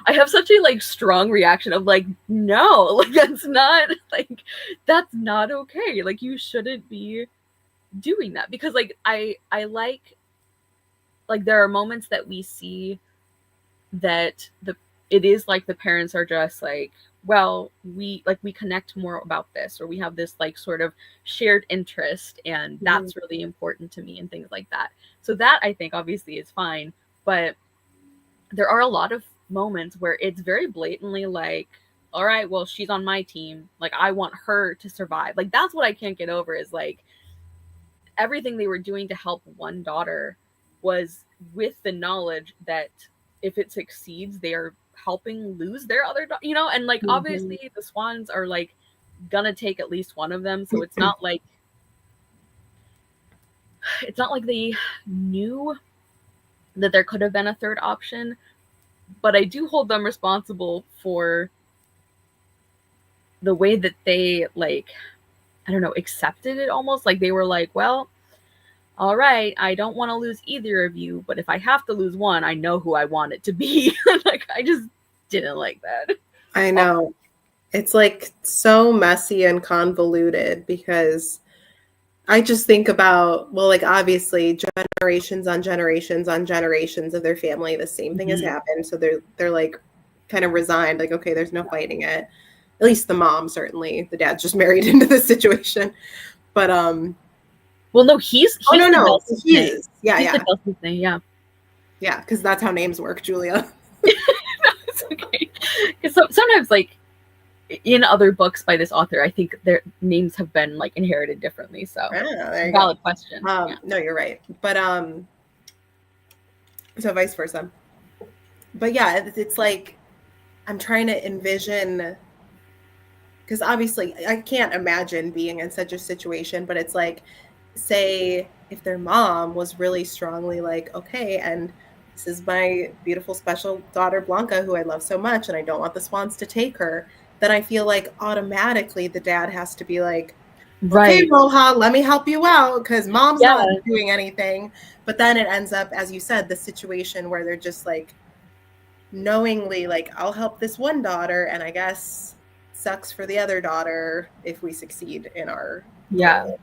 I have such a like strong reaction of like, no, like that's not okay. Like you shouldn't be doing that, because like I like there are moments that we see that it is like the parents are just like, well, we connect more about this, or we have this like sort of shared interest, and that's really important to me, and things like that. So that I think obviously is fine, but there are a lot of moments where it's very blatantly like, all right, well, she's on my team, like I want her to survive. Like that's what I can't get over, is like everything they were doing to help one daughter was with the knowledge that if it succeeds, they are helping lose their other, and like obviously the swans are like gonna take at least one of them, so it's not like they knew that there could have been a third option, but I do hold them responsible for the way that they like, I don't know, accepted it almost. Like they were like, well, all right, I don't want to lose either of you, but if I have to lose one, I know who I want it to be. Like I just didn't like that. I know. It's like so messy and convoluted, because I just think about, well, like obviously generations on generations on generations of their family, the same thing has happened. So they're like kind of resigned, like, okay, there's no fighting it. At least the mom, certainly. The dad's just married into this situation. But well, no, he's oh no, the he is. Yeah, he's yeah. the Dustin's name, yeah. Yeah, because that's how names work, Julia. It's okay. Because sometimes, like, in other books by this author, I think their names have been like inherited differently. So valid question. No, you're right. But so vice versa. But yeah, it's like I'm trying to envision, because obviously I can't imagine being in such a situation, but it's like, say if their mom was really strongly like, okay, and this is my beautiful special daughter Blanca, who I love so much, and I don't want the swans to take her, then I feel like automatically the dad has to be like, okay, Roja, let me help you out, because mom's not doing anything. But then it ends up, as you said, the situation where they're just like knowingly like, I'll help this one daughter, and I guess sucks for the other daughter if we succeed in our goal.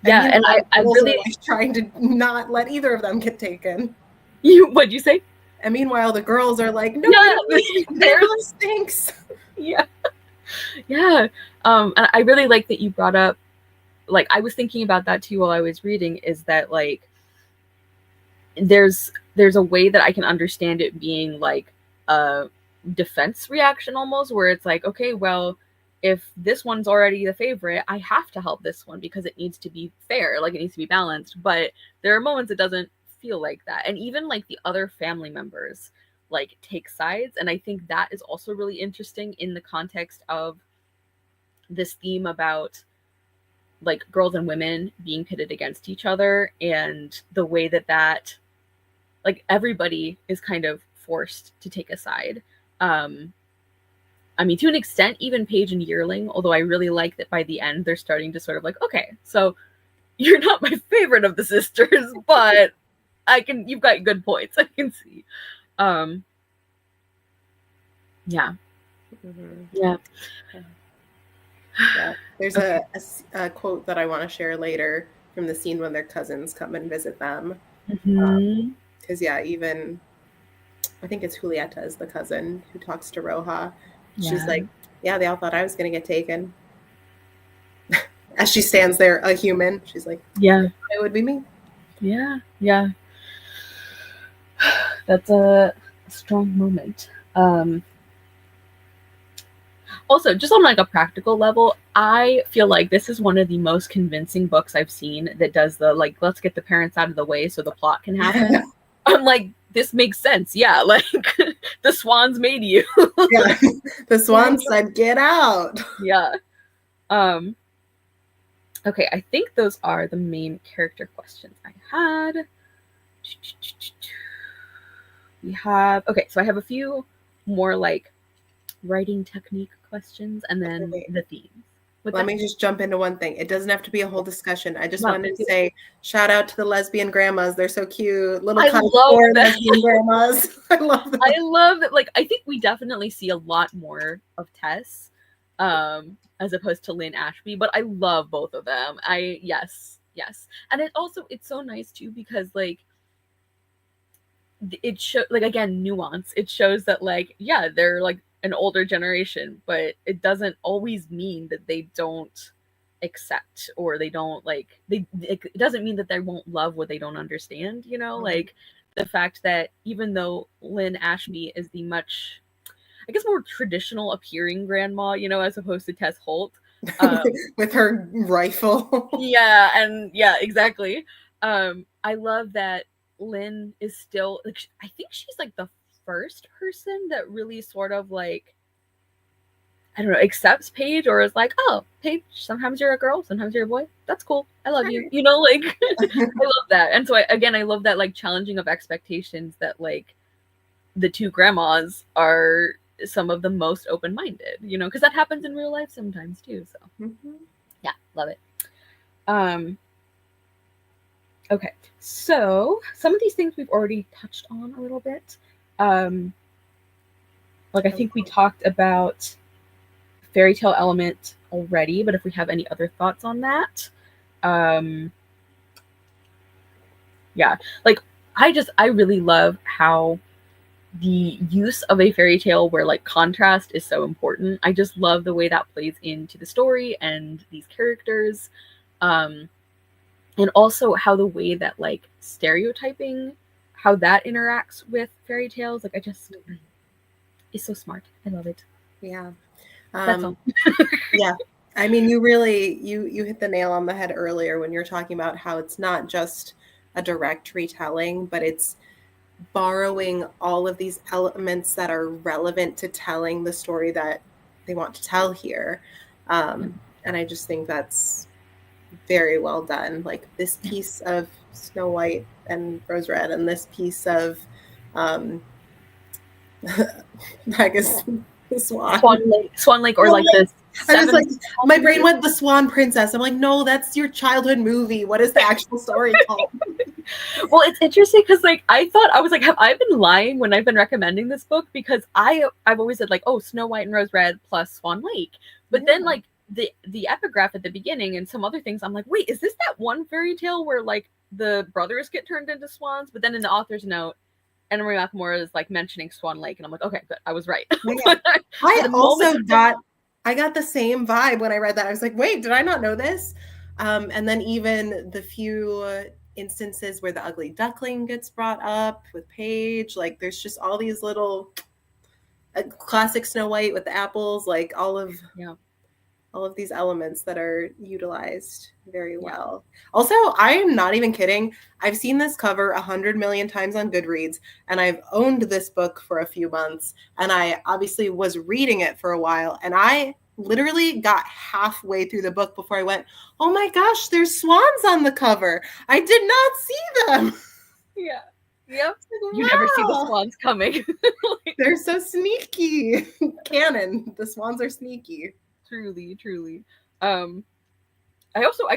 And I really like trying to not let either of them get taken. What'd you say? And meanwhile, the girls are like, no, barely stinks. Yeah. And I really like that you brought up, like, I was thinking about that too while I was reading, is that like there's a way that I can understand it being like a defense reaction almost, where it's like, okay, well, if this one's already the favorite, I have to help this one because it needs to be fair, like it needs to be balanced. But there are moments it doesn't feel like that, and even like the other family members like take sides, and I think that is also really interesting in the context of this theme about like girls and women being pitted against each other, and the way that like everybody is kind of forced to take a side. I mean, to an extent, even Paige and Yearling, although I really like that by the end they're starting to sort of like, okay, so you're not my favorite of the sisters, but you've got good points, I can see. Yeah. Yeah. There's a quote that I want to share later from the scene when their cousins come and visit them. Because even I think it's Julieta is the cousin who talks to Roja. She's like, yeah, they all thought I was going to get taken. As she stands there, a human, she's like, yeah, it would be me. Yeah. That's a strong moment. Also, just on like a practical level, I feel like this is one of the most convincing books I've seen that does the like, let's get the parents out of the way so the plot can happen. I'm like, this makes sense. Yeah, like the swans made you. Yeah, the swans said, get out. Yeah. Okay, I think those are the main character questions I had. So I have a few more like writing technique questions, and then the themes. Let me just jump into one thing. It doesn't have to be a whole discussion. I just Wow, wanted to say shout out to the lesbian grandmas. They're so cute. Little I love that. lesbian grandmas. I love them. I love that. Like, I think we definitely see a lot more of Tess, as opposed to Lynn Ashby, but I love both of them. Yes. And it's so nice too, because like it shows, like, again, nuance. It shows that, like, yeah, they're like an older generation, but it doesn't always mean that they don't accept, or they don't like it doesn't mean that they won't love what they don't understand, like the fact that even though Lynn Ashby is the much, I guess, more traditional appearing grandma, as opposed to Tess Holt, with her rifle. yeah, exactly. I love that Lynn is still, like, I think she's like the first person that really sort of, like, I don't know, accepts Paige, or is like, oh, Paige, sometimes you're a girl, sometimes you're a boy. That's cool. I love you. Like, I love that. And so I love that, like, challenging of expectations, that, like, the two grandmas are some of the most open-minded, because that happens in real life sometimes too. So yeah, love it. Okay, so some of these things we've already touched on a little bit. Like, I think we talked about fairy tale element already, but if we have any other thoughts on that, yeah, like, I really love how the use of a fairy tale where, like, contrast is so important. I just love the way that plays into the story and these characters, and also how the way that, like, stereotyping, how that interacts with fairy tales, like, it's so smart. I love it. Yeah. That's all. Yeah. I mean, you really, you hit the nail on the head earlier when you're talking about how it's not just a direct retelling, but it's borrowing all of these elements that are relevant to telling the story that they want to tell here. And I just think that's very well done. Like, this piece of Snow White and Rose Red, and this piece of I guess the Swan Lake, or like this. I was like, my brain went the Swan Princess. I'm like, no, that's your childhood movie. What is the actual story called? Well, it's interesting because, like, I was like, have I been lying when I've been recommending this book? Because I've always said, like, oh, Snow White and Rose Red plus Swan Lake. But then, like, the epigraph at the beginning and some other things, I'm like, wait, is this that one fairy tale where, like, the brothers get turned into swans? But then in the author's note, Anna Marie McLemore is, like, mentioning Swan Lake, and I'm like, okay, good, I was right. Yeah. I got the same vibe when I read that. I was like, wait, did I not know this? And then even the few instances where the ugly duckling gets brought up with Paige, like, there's just all these little classic Snow White with the apples, like all of these elements that are utilized very well. Also, I am not even kidding. I've seen this cover 100 million times on Goodreads, and I've owned this book for a few months, and I obviously was reading it for a while, and I literally got halfway through the book before I went, oh my gosh, there's swans on the cover. I did not see them. Yeah. Yep. You never see the swans coming. They're so sneaky. Canon. The swans are sneaky. Truly. I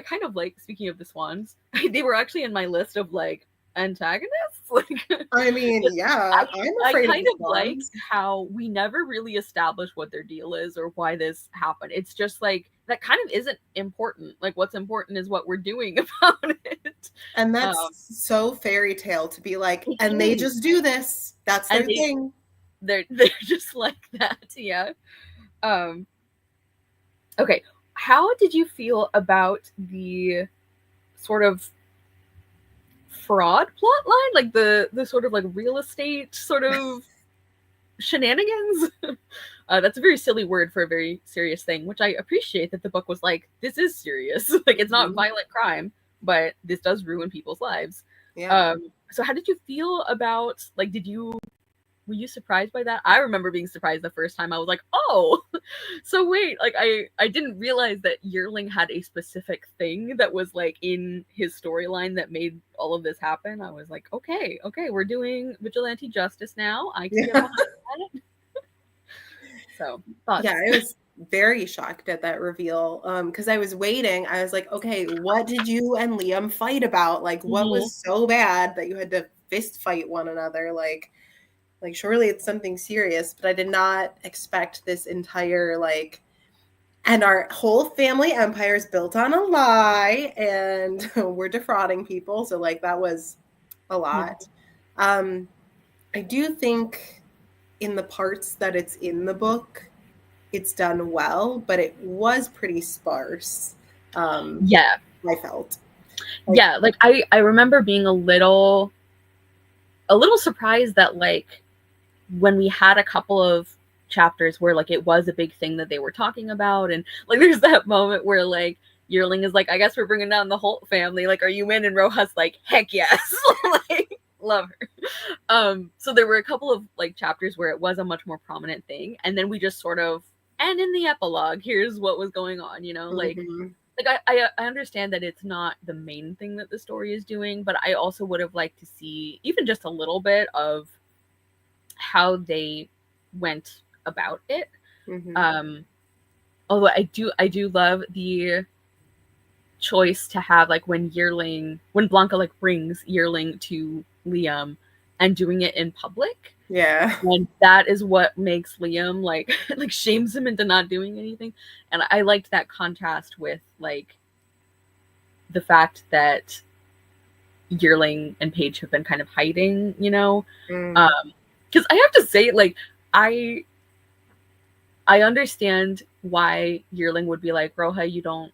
kind of like, speaking of the swans, they were actually in my list of, like, antagonists. Like, I mean, yeah, I kind of like how we never really establish what their deal is or why this happened. It's just like, that kind of isn't important. Like, what's important is what we're doing about it. And that's so fairy tale to be like, and they just do this. That's their thing. They're just like that. Yeah. Okay. How did you feel about the sort of fraud plot line, like the sort of, like, real estate sort of shenanigans? That's a very silly word for a very serious thing, which I appreciate that the book was like, this is serious. Like, it's not violent crime, but this does ruin people's lives. Yeah. So how did you feel about, like, were you surprised by that? I remember being surprised the first time. I was like, oh, so wait, like, I didn't realize that Yearling had a specific thing that was, like, in his storyline that made all of this happen. I was like, okay, we're doing vigilante justice now. I can get behind that. So, thoughts? Yeah, very shocked at that reveal because I was waiting. I was like, okay, what did you and Liam fight about? Like, what was so bad that you had to fist fight one another? Like surely it's something serious. But I did not expect this entire like, and our whole family empire is built on a lie, and we're defrauding people. So like that was a lot. I do think in the parts that it's in the book, it's done well, but it was pretty sparse. Yeah. I felt. Yeah, like I remember being a little surprised that like when we had a couple of chapters where like it was a big thing that they were talking about, and like there's that moment where like Yearling is like, I guess we're bringing down the whole family, like are you in? And Roja's like, heck yes. Like love her. So there were a couple of like chapters where it was a much more prominent thing, and then we just sort of, and in the epilogue here's what was going on, you know. Like I understand that it's not the main thing that the story is doing, but I also would have liked to see even just a little bit of how they went about it. Although I do love the choice to have like when Blanca like brings Yearling to Liam and doing it in public. Yeah. And that is what makes Liam like shames him into not doing anything. And I liked that contrast with like the fact that Yearling and Paige have been kind of hiding, you know. Because I have to say, like, I understand why Yearling would be like, Roja, you don't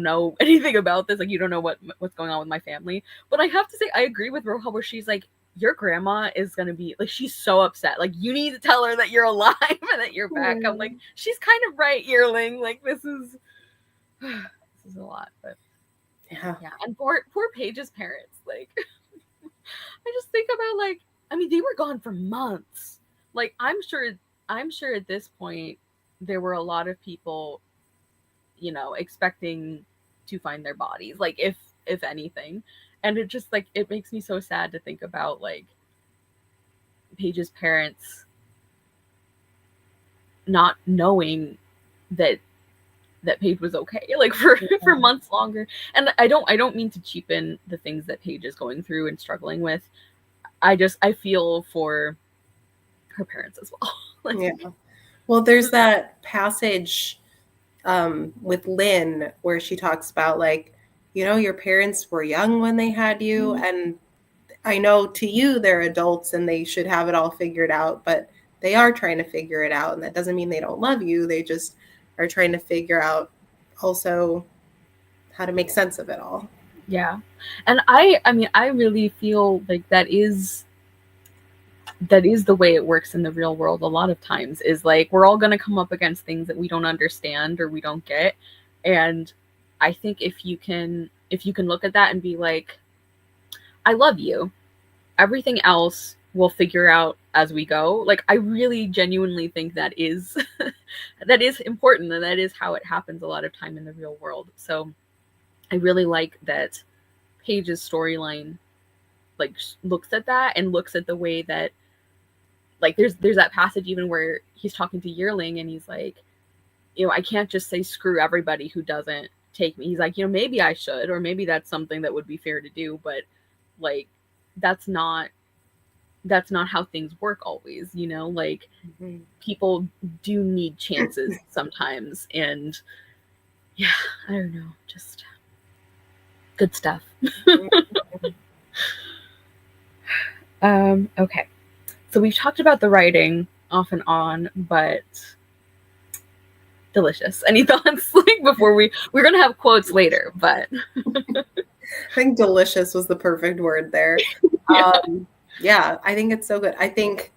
know anything about this, like you don't know what's going on with my family. But I have to say I agree with Roja where she's like, your grandma is gonna be like, she's so upset, like you need to tell her that you're alive and that you're back. I'm like, she's kind of right, Yearling, like this is a lot. But yeah. And poor Paige's parents, like I just think about like, I mean, they were gone for months. Like I'm sure at this point there were a lot of people, you know, expecting to find their bodies, like if anything. And it just like, it makes me so sad to think about like Paige's parents not knowing that Paige was okay, like for months longer. And I don't mean to cheapen the things that Paige is going through and struggling with. I feel for her parents as well. Like, yeah. Well, there's that passage with Lynn where she talks about like, you know, your parents were young when they had you, and I know to you they're adults and they should have it all figured out, but they are trying to figure it out, and that doesn't mean they don't love you. They just are trying to figure out also how to make sense of it all. Yeah. And I mean, I really feel like that is the way it works in the real world a lot of times, is like we're all going to come up against things that we don't understand or we don't get. And I think if you can look at that and be like, I love you, everything else we'll figure out as we go. Like I really genuinely think that is that is important, and that is how it happens a lot of time in the real world. So I really like that Paige's storyline like looks at that and looks at the way that like there's that passage even where he's talking to Yearling and he's like, you know, I can't just say screw everybody who doesn't take me. He's like, you know, maybe I should, or maybe that's something that would be fair to do, but like that's not how things work always, you know. Like people do need chances sometimes. And yeah, I don't know, just good stuff. Okay, so we've talked about the writing off and on, but delicious. Any thoughts? Like before we're gonna have quotes later, but I think delicious was the perfect word there. Yeah, I think it's so good. I think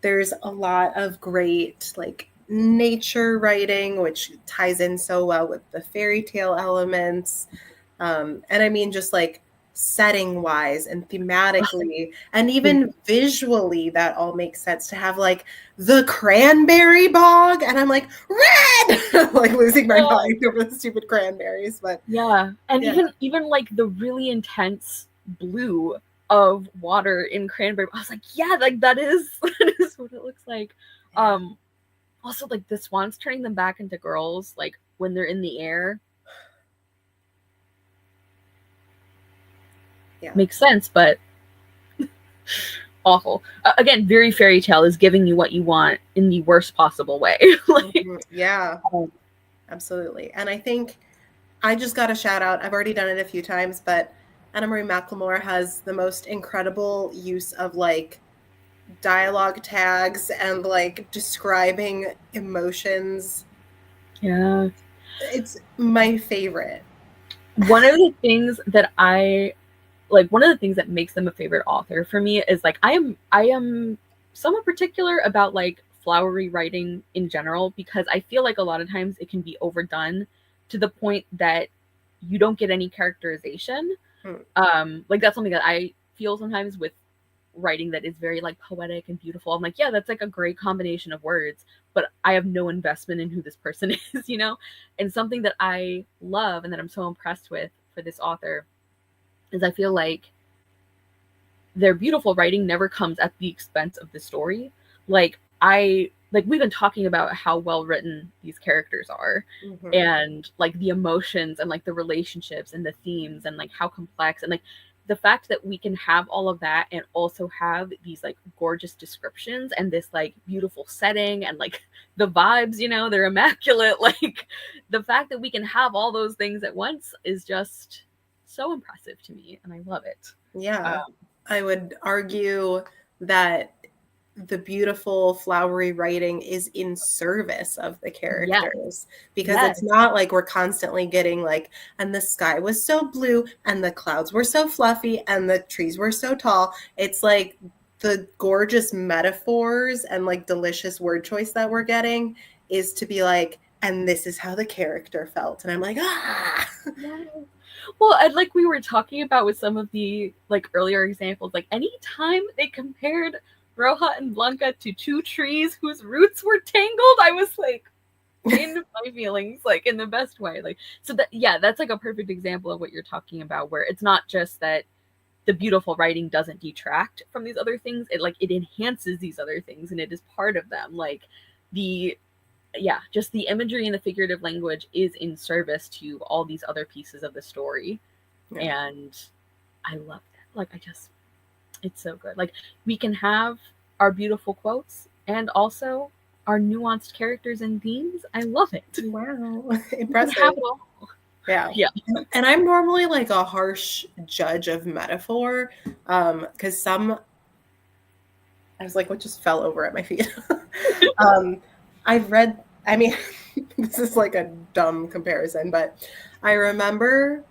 there's a lot of great like nature writing, which ties in so well with the fairy tale elements. And I mean, just like setting wise and thematically and even visually, that all makes sense to have like the cranberry bog. And I'm like, red, like losing my mind over the stupid cranberries. But yeah. And even like the really intense blue of water in cranberry, I was like, yeah, like that is what it looks like. Also, like, the swans turning them back into girls, like, when they're in the air. Yeah. Makes sense, but awful. Again, very fairy tale is giving you what you want in the worst possible way. Like, yeah, absolutely. And I think I just got a shout out. I've already done it a few times, but Anna Marie McLemore has the most incredible use of like dialogue tags and like describing emotions. yeah. It's my favorite. One of the things that I like, one of the things that makes them a favorite author for me is like I am somewhat particular about like flowery writing in general, because I feel like a lot of times it can be overdone to the point that you don't get any characterization. Like, that's something that I feel sometimes with writing that is very like poetic and beautiful. I'm like, yeah, that's like a great combination of words, but I have no investment in who this person is, you know? And something that I love and that I'm so impressed with for this author is I feel like their beautiful writing never comes at the expense of the story. Like we've been talking about how well written these characters are, and like the emotions and like the relationships and the themes and like how complex, and like the fact that we can have all of that and also have these like gorgeous descriptions and this like beautiful setting and like the vibes, you know, they're immaculate. Like, the fact that we can have all those things at once is just so impressive to me, and I love it. Yeah. I would argue that the beautiful flowery writing is in service of the characters, because Yes. it's not like we're constantly getting like, and the sky was so blue and the clouds were so fluffy and the trees were so tall. It's like the gorgeous metaphors and like delicious word choice that we're getting is to be like, and this is how the character felt. And I'm like, ah. Yes. Well, and like we were talking about with some of the like earlier examples, like anytime they compared Roja and Blanca to two trees whose roots were tangled, I was like in my feelings, like in the best way. Like, so that, yeah, that's like a perfect example of what you're talking about, where it's not just that the beautiful writing doesn't detract from these other things, it like it enhances these other things and it is part of them. Like, the yeah, just the imagery and the figurative language is in service to all these other pieces of the story. Yeah. And I love that. Like, it's so good. Like, we can have our beautiful quotes and also our nuanced characters and themes. I love it. Wow. We can Impressive. have it all. Yeah. Yeah. And I'm normally like a harsh judge of metaphor, because I was like, what just fell over at my feet? I've read, I mean, this is like a dumb comparison, but I remember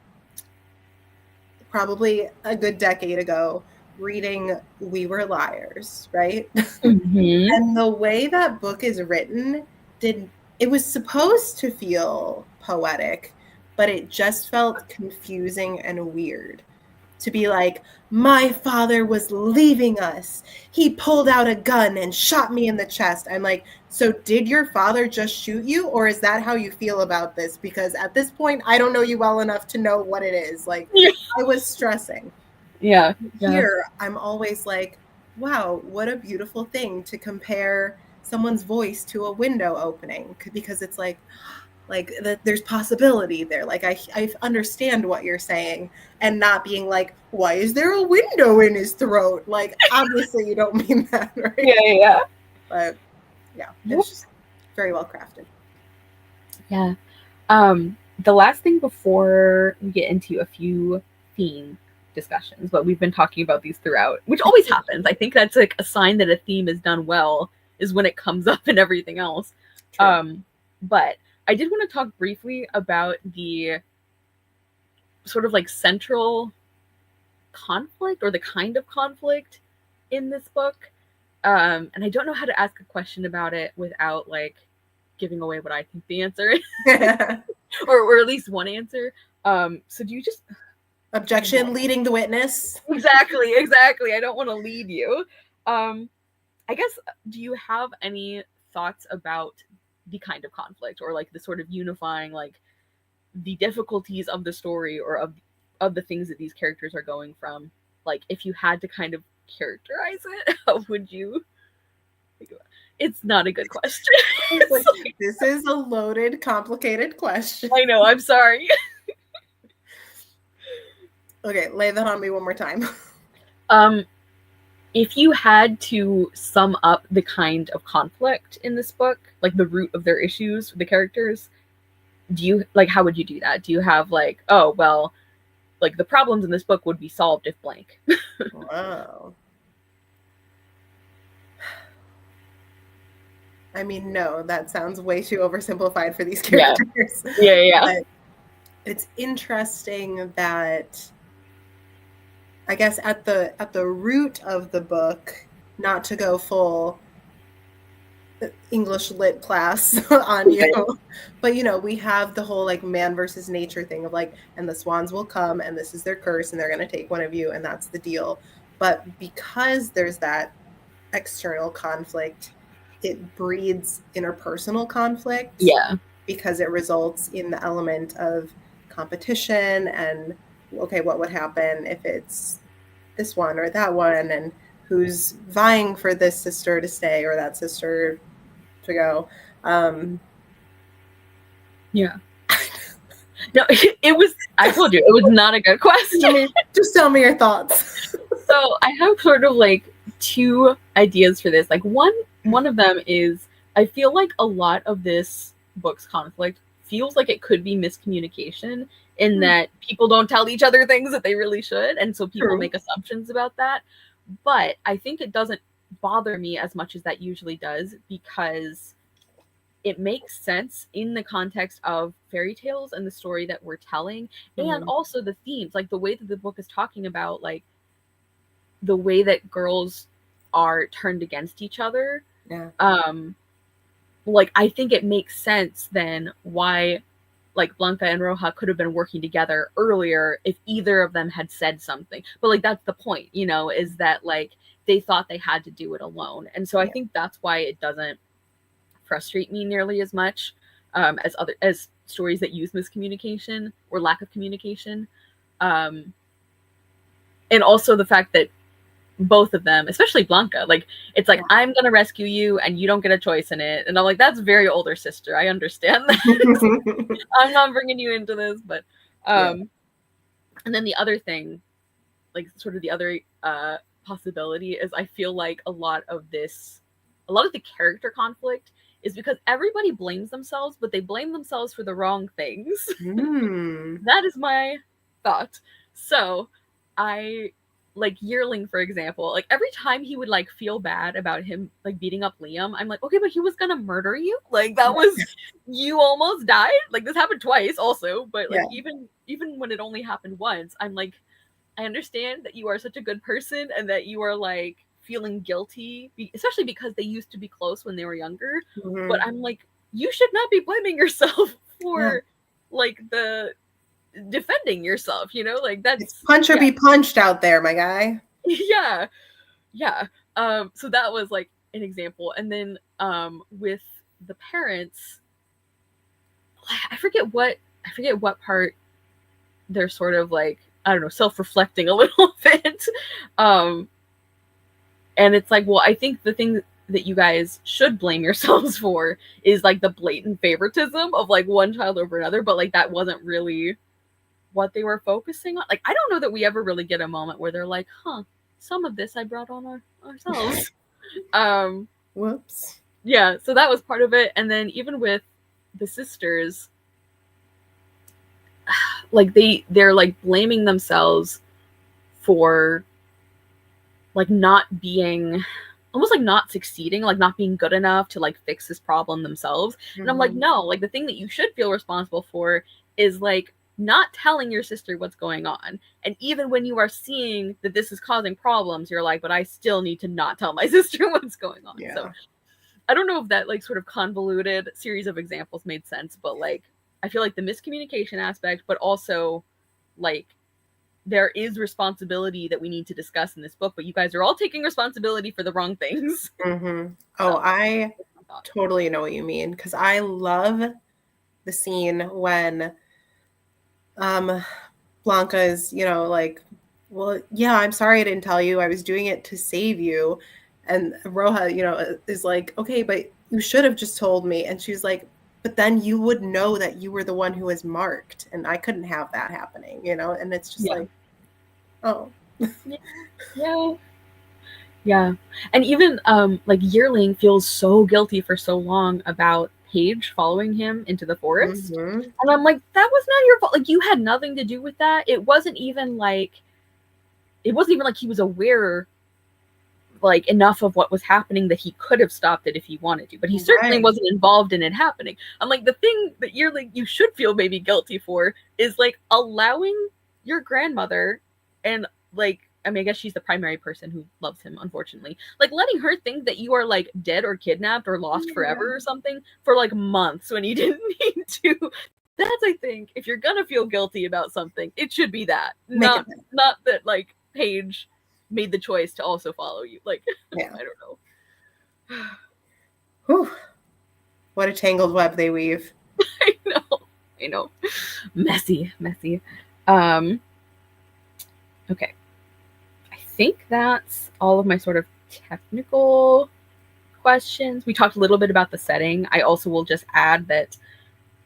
probably a good decade ago reading We Were Liars, right? Mm-hmm. And the way that book is written, it was supposed to feel poetic, but it just felt confusing and weird. To be like, my father was leaving us. He pulled out a gun and shot me in the chest. I'm like, so did your father just shoot you? Or is that how you feel about this? Because at this point, I don't know you well enough to know what it is. Like, Yeah. I was stressing. Yeah. Here, I'm always like, wow, what a beautiful thing to compare someone's voice to a window opening, because it's like that there's possibility there. Like, I understand what you're saying, and not being like, why is there a window in his throat? Like, obviously you don't mean that, right? Yeah. But yeah, it's just very well crafted. Yeah. The last thing before we get into a few theme discussions, but we've been talking about these throughout, which always happens. I think that's like a sign that a theme is done well, is when it comes up in everything else. True. But I did want to talk briefly about the sort of like central conflict, or the kind of conflict in this book. And I don't know how to ask a question about it without like giving away what I think the answer is, or at least one answer. So do you just Objection, leading the witness. exactly? I don't want to lead you. I guess, do you have any thoughts about the kind of conflict, or like the sort of unifying, like the difficulties of the story, or of the things that these characters are going from? Like, if you had to kind of characterize it, how would you? It's not a good question. Like, this is a loaded, complicated question. I know, I'm sorry. Okay, lay that on me one more time. If you had to sum up the kind of conflict in this book, like the root of their issues with the characters, do you like how would you do that? Do you have like, oh well, like the problems in this book would be solved if blank? Wow. I mean, no, that sounds way too oversimplified for these characters. Yeah. But it's interesting that I guess at the root of the book, not to go full English lit class on you, but we have the whole like man versus nature thing of like, and the swans will come and this is their curse and they're going to take one of you and that's the deal. But because there's that external conflict, it breeds interpersonal conflict. Yeah. Because it results in the element of competition and, okay, what would happen if it's this one or that one, and who's vying for this sister to stay or that sister to go. Yeah. No, it was, I told you, it was not a good question. Just tell me your thoughts. So I have sort of like two ideas for this. Like one of them is, I feel like a lot of this book's conflict feels like it could be miscommunication in that people don't tell each other things that they really should, and so people make assumptions about that. But I think it doesn't bother me as much as that usually does, because it makes sense in the context of fairy tales and the story that we're telling, and also the themes, like the way that the book is talking about, like the way that girls are turned against each other. Yeah. Like I think it makes sense then why like Blanca and Roja could have been working together earlier if either of them had said something. But like that's the point, is that like they thought they had to do it alone. And so I think that's why it doesn't frustrate me nearly as much as stories that use miscommunication or lack of communication. And also the fact that both of them, especially Blanca, like it's like, I'm gonna rescue you and you don't get a choice in it, and I'm like, that's very older sister, I understand that. I'm not bringing you into this, but and then the other thing, like sort of the other possibility is, I feel like a lot of the character conflict is because everybody blames themselves, but they blame themselves for the wrong things. That is my thought. So I like Yearling, for example, like every time he would like feel bad about him like beating up Liam, I'm like, okay, but he was gonna murder you, like that was you almost died, like this happened twice also, but like even when it only happened once, I'm like, I understand that you are such a good person and that you are like feeling guilty, especially because they used to be close when they were younger, but I'm like, you should not be blaming yourself for like the defending yourself, like that's it's punch or be punched out there, my guy. Yeah. So that was like an example. And then with the parents, I forget what part they're sort of like, I don't know, self-reflecting a little bit. And it's like, well, I think the thing that you guys should blame yourselves for is like the blatant favoritism of like one child over another, but like that wasn't really what they were focusing on. Like I don't know that we ever really get a moment where they're like, some of this I brought on ourselves. Whoops. Yeah, so that was part of it. And then even with the sisters, like they're like blaming themselves for like not being, almost like not succeeding, like not being good enough to like fix this problem themselves. And I'm like, no, like the thing that you should feel responsible for is like not telling your sister what's going on. And even when you are seeing that this is causing problems, you're like, but I still need to not tell my sister what's going on. So I don't know if that like sort of convoluted series of examples made sense, but like I feel like the miscommunication aspect, but also like there is responsibility that we need to discuss in this book, but you guys are all taking responsibility for the wrong things. I totally know what you mean, because I love the scene when Blanca is, like, well, yeah, I'm sorry I didn't tell you. I was doing it to save you. And Roja, you know, is like, okay, but you should have just told me. And she's like, but then you would know that you were the one who was marked, and I couldn't have that happening, you know? And it's just like, oh. Yeah. And even like Yearling feels so guilty for so long about Paige following him into the forest. Mm-hmm. And I'm like, that was not your fault. Like, you had nothing to do with that. It wasn't even like he was aware like enough of what was happening that he could have stopped it if he wanted to, but he certainly wasn't involved in it happening. I'm like, the thing that you should feel maybe guilty for is like allowing your grandmother, and like, I mean, I guess she's the primary person who loves him, unfortunately, like letting her think that you are like dead or kidnapped or lost forever or something for like months when you didn't need to. That's, I think, if you're gonna feel guilty about something, it should be that, not that like Paige made the choice to also follow you. Like, I don't know. Whew. What a tangled web they weave. I know. Messy. Okay. I think that's all of my sort of technical questions. We talked a little bit about the setting. I also will just add that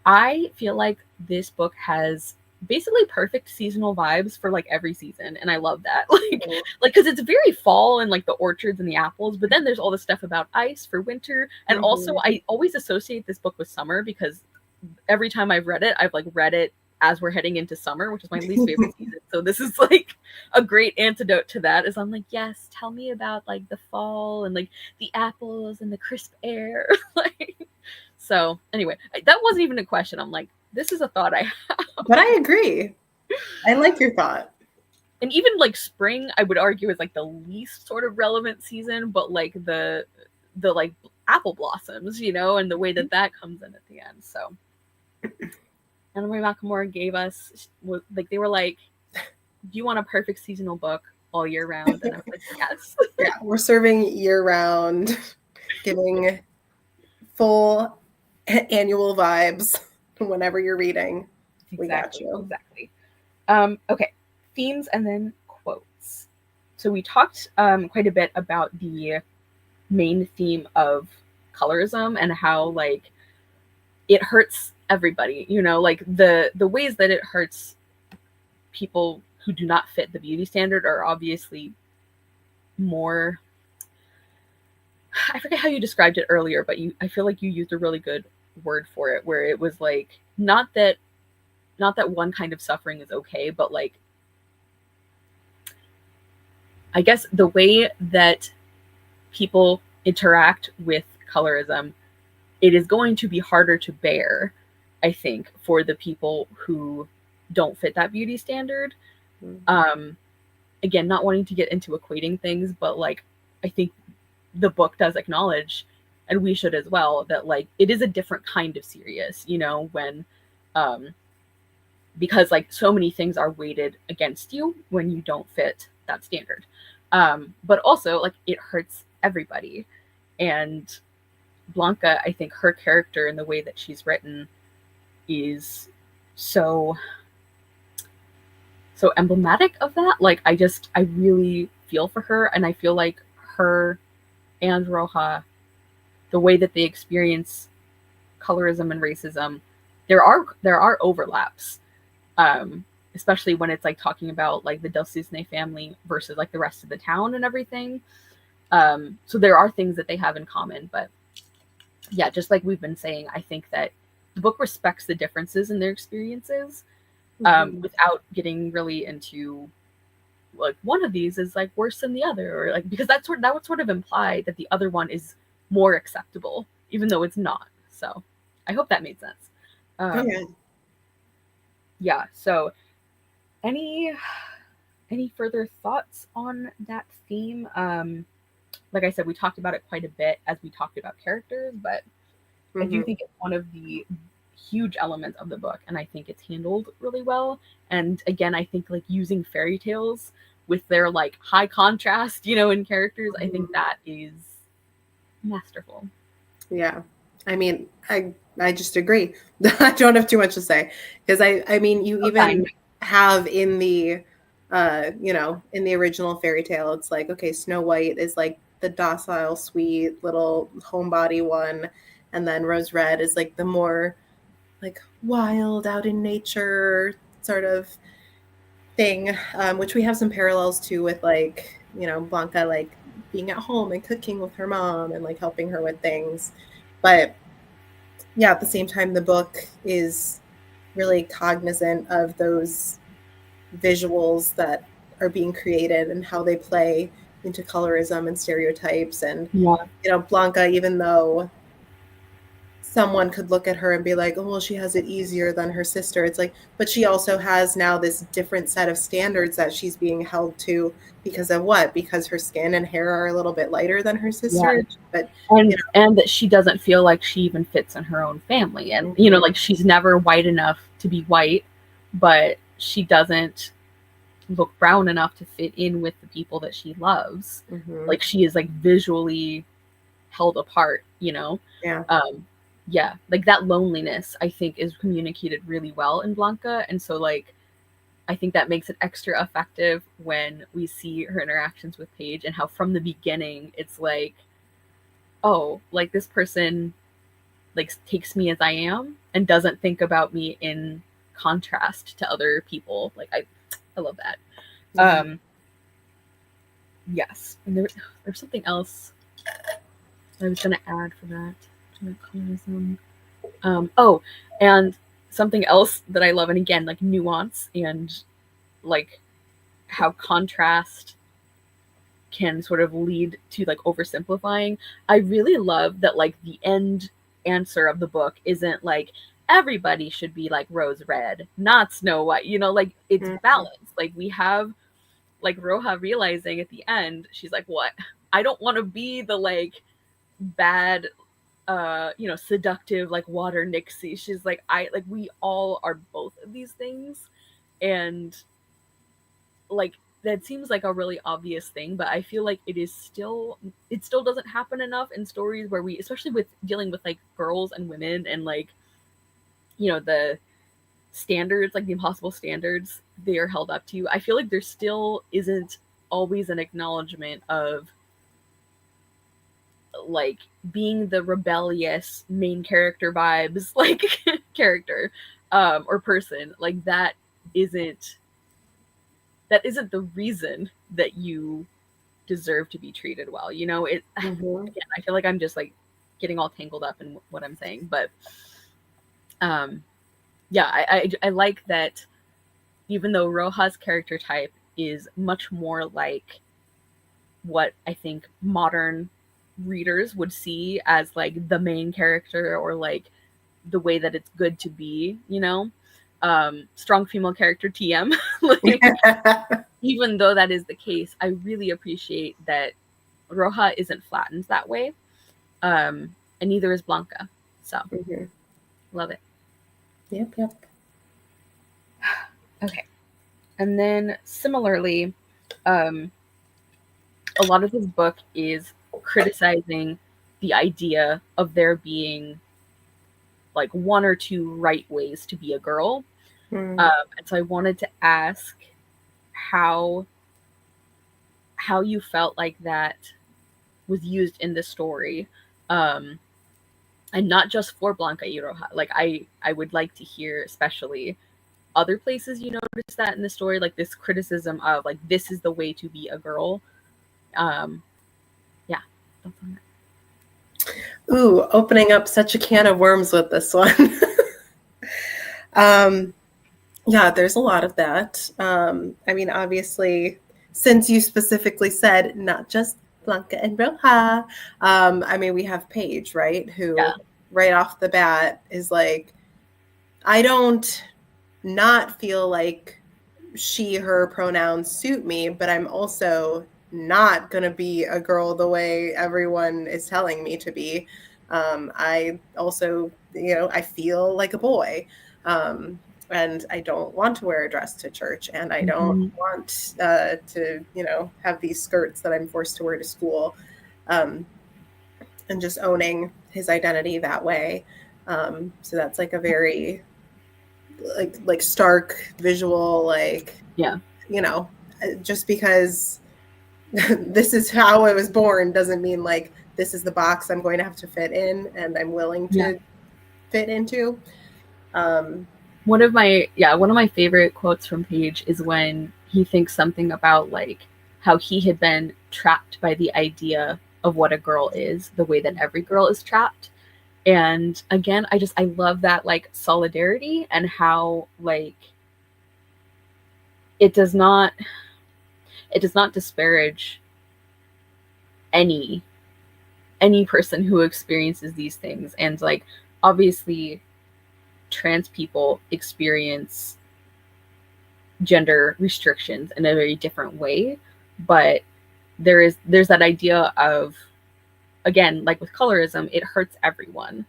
I feel like this book has basically perfect seasonal vibes for like every season, and I love that. Like because it's very fall and like the orchards and the apples, but then there's all the stuff about ice for winter. And also I always associate this book with summer because every time I've read it as we're heading into summer, which is my least favorite season. So this is like a great antidote to that, is I'm like, yes, tell me about like the fall and like the apples and the crisp air. Like, so anyway, that wasn't even a question. I'm like, this is a thought I have. But I agree. I like your thought. And even like spring, I would argue, is like the least sort of relevant season, but like the like apple blossoms, you know, and the way that comes in at the end. So Anna Marie McLemore gave us, like, they were like, do you want a perfect seasonal book all year round? And I was like, yes. Yeah, we're serving year round, giving full annual vibes whenever you're reading. We got you. Exactly. Okay, themes and then quotes. So we talked quite a bit about the main theme of colorism and how like it hurts everybody, you know, like the ways that it hurts people who do not fit the beauty standard are obviously more, I forget how you described it earlier, but I feel like you used a really good word for it, where it was like not that one kind of suffering is okay, but like, I guess the way that people interact with colorism, it is going to be harder to bear, I think, for the people who don't fit that beauty standard. Again, not wanting to get into equating things, but like, I think the book does acknowledge, and we should as well, that like it is a different kind of serious, you know, when because like so many things are weighted against you when you don't fit that standard. But also like it hurts everybody. And Blanca, I think her character and the way that she's written is so emblematic of that. Like I really feel for her, and I feel like her and Roja, the way that they experience colorism and racism, there are overlaps, especially when it's like talking about like the Delsisne family versus like the rest of the town and everything. So there are things that they have in common, but yeah, just like we've been saying, I think that the book respects the differences in their experiences, without getting really into like one of these is like worse than the other, or like, because that would sort of imply that the other one is more acceptable, even though it's not. So I hope that made sense. Yeah. So any further thoughts on that theme? Like I said, we talked about it quite a bit as we talked about characters, but I do think it's one of the huge elements of the book, and I think it's handled really well. And again, I think like using fairy tales with their like high contrast, you know, in characters, I think that is masterful. Yeah. I mean, I just agree. I don't have too much to say, because I mean, you even have in the you know, in the original fairy tale, it's like, okay, Snow White is like the docile, sweet little homebody one, and then Rose Red is like the more like wild, out in nature sort of thing, which we have some parallels to with like, you know, Blanca like being at home and cooking with her mom and like helping her with things. But yeah, at the same time, the book is really cognizant of those visuals that are being created and how they play into colorism and stereotypes. And, Yeah. you know, Blanca, even though someone could look at her and be like, oh, well, she has it easier than her sister. It's like, but she also has now this different set of standards that she's being held to because of what? Because her skin and hair are a little bit lighter than her sister. Yeah. But and that she doesn't feel like she even fits in her own family. And, you know, like she's never white enough to be white, but she doesn't look brown enough to fit in with the people that she loves. Like she is like visually held apart, you know? Yeah. Yeah, like that loneliness I think is communicated really well in Blanca. And so like I think that makes it extra effective when we see her interactions with Paige and how from the beginning it's like, oh, like this person like takes me as I am and doesn't think about me in contrast to other people. Like I love that. Yeah. Yes. And there's something else I was gonna add for that. Oh, and something else that I love, and again, like nuance and like how contrast can sort of lead to like oversimplifying. I really love that like the end answer of the book isn't like everybody should be like Rose Red, not Snow White, you know, like it's balanced. Like we have like Roja realizing at the end, she's like, what? I don't want to be the like bad you know, seductive like water Nixie. She's like, we all are both of these things. And like that seems like a really obvious thing, but I feel like it still doesn't happen enough in stories where we, especially with dealing with like girls and women and like, you know, the standards, like the impossible standards they are held up to. I feel like there still isn't always an acknowledgement of like being the rebellious main character vibes like character or person. Like that isn't the reason that you deserve to be treated well, you know. It again, I feel like I'm just like getting all tangled up in what I'm saying, but yeah, I like that even though Roja's character type is much more like what I think modern readers would see as like the main character or like the way that it's good to be, you know, strong female character TM. Like, even though that is the case, I really appreciate that Roja isn't flattened that way, and neither is Blanca. So love it. Yep. Okay, and then similarly, a lot of this book is criticizing the idea of there being like one or two right ways to be a girl. And so I wanted to ask how you felt like that was used in the story, and not just for Blanca y Roja. Like I would like to hear especially other places you notice that in the story, like this criticism of like this is the way to be a girl. Yeah, that's on that. Ooh, opening up such a can of worms with this one. Yeah, there's a lot of that. I mean, obviously, since you specifically said not just Blanca and Roja, I mean, we have Paige, right? Who right off the bat is like, I don't not feel like she, her pronouns suit me, but I'm also not going to be a girl the way everyone is telling me to be. I also, you know, I feel like a boy. And I don't want to wear a dress to church, and I don't want to, you know, have these skirts that I'm forced to wear to school, and just owning his identity that way. So that's like a very like stark visual, like, yeah, you know, just because this is how I was born doesn't mean like this is the box I'm going to have to fit in and I'm willing to fit into. One of my favorite quotes from Paige is when he thinks something about like how he had been trapped by the idea of what a girl is, the way that every girl is trapped. And again, I love that like solidarity and how like it does not disparage any person who experiences these things. And like obviously trans people experience gender restrictions in a very different way, but there's that idea of, again, like with colorism, it hurts everyone.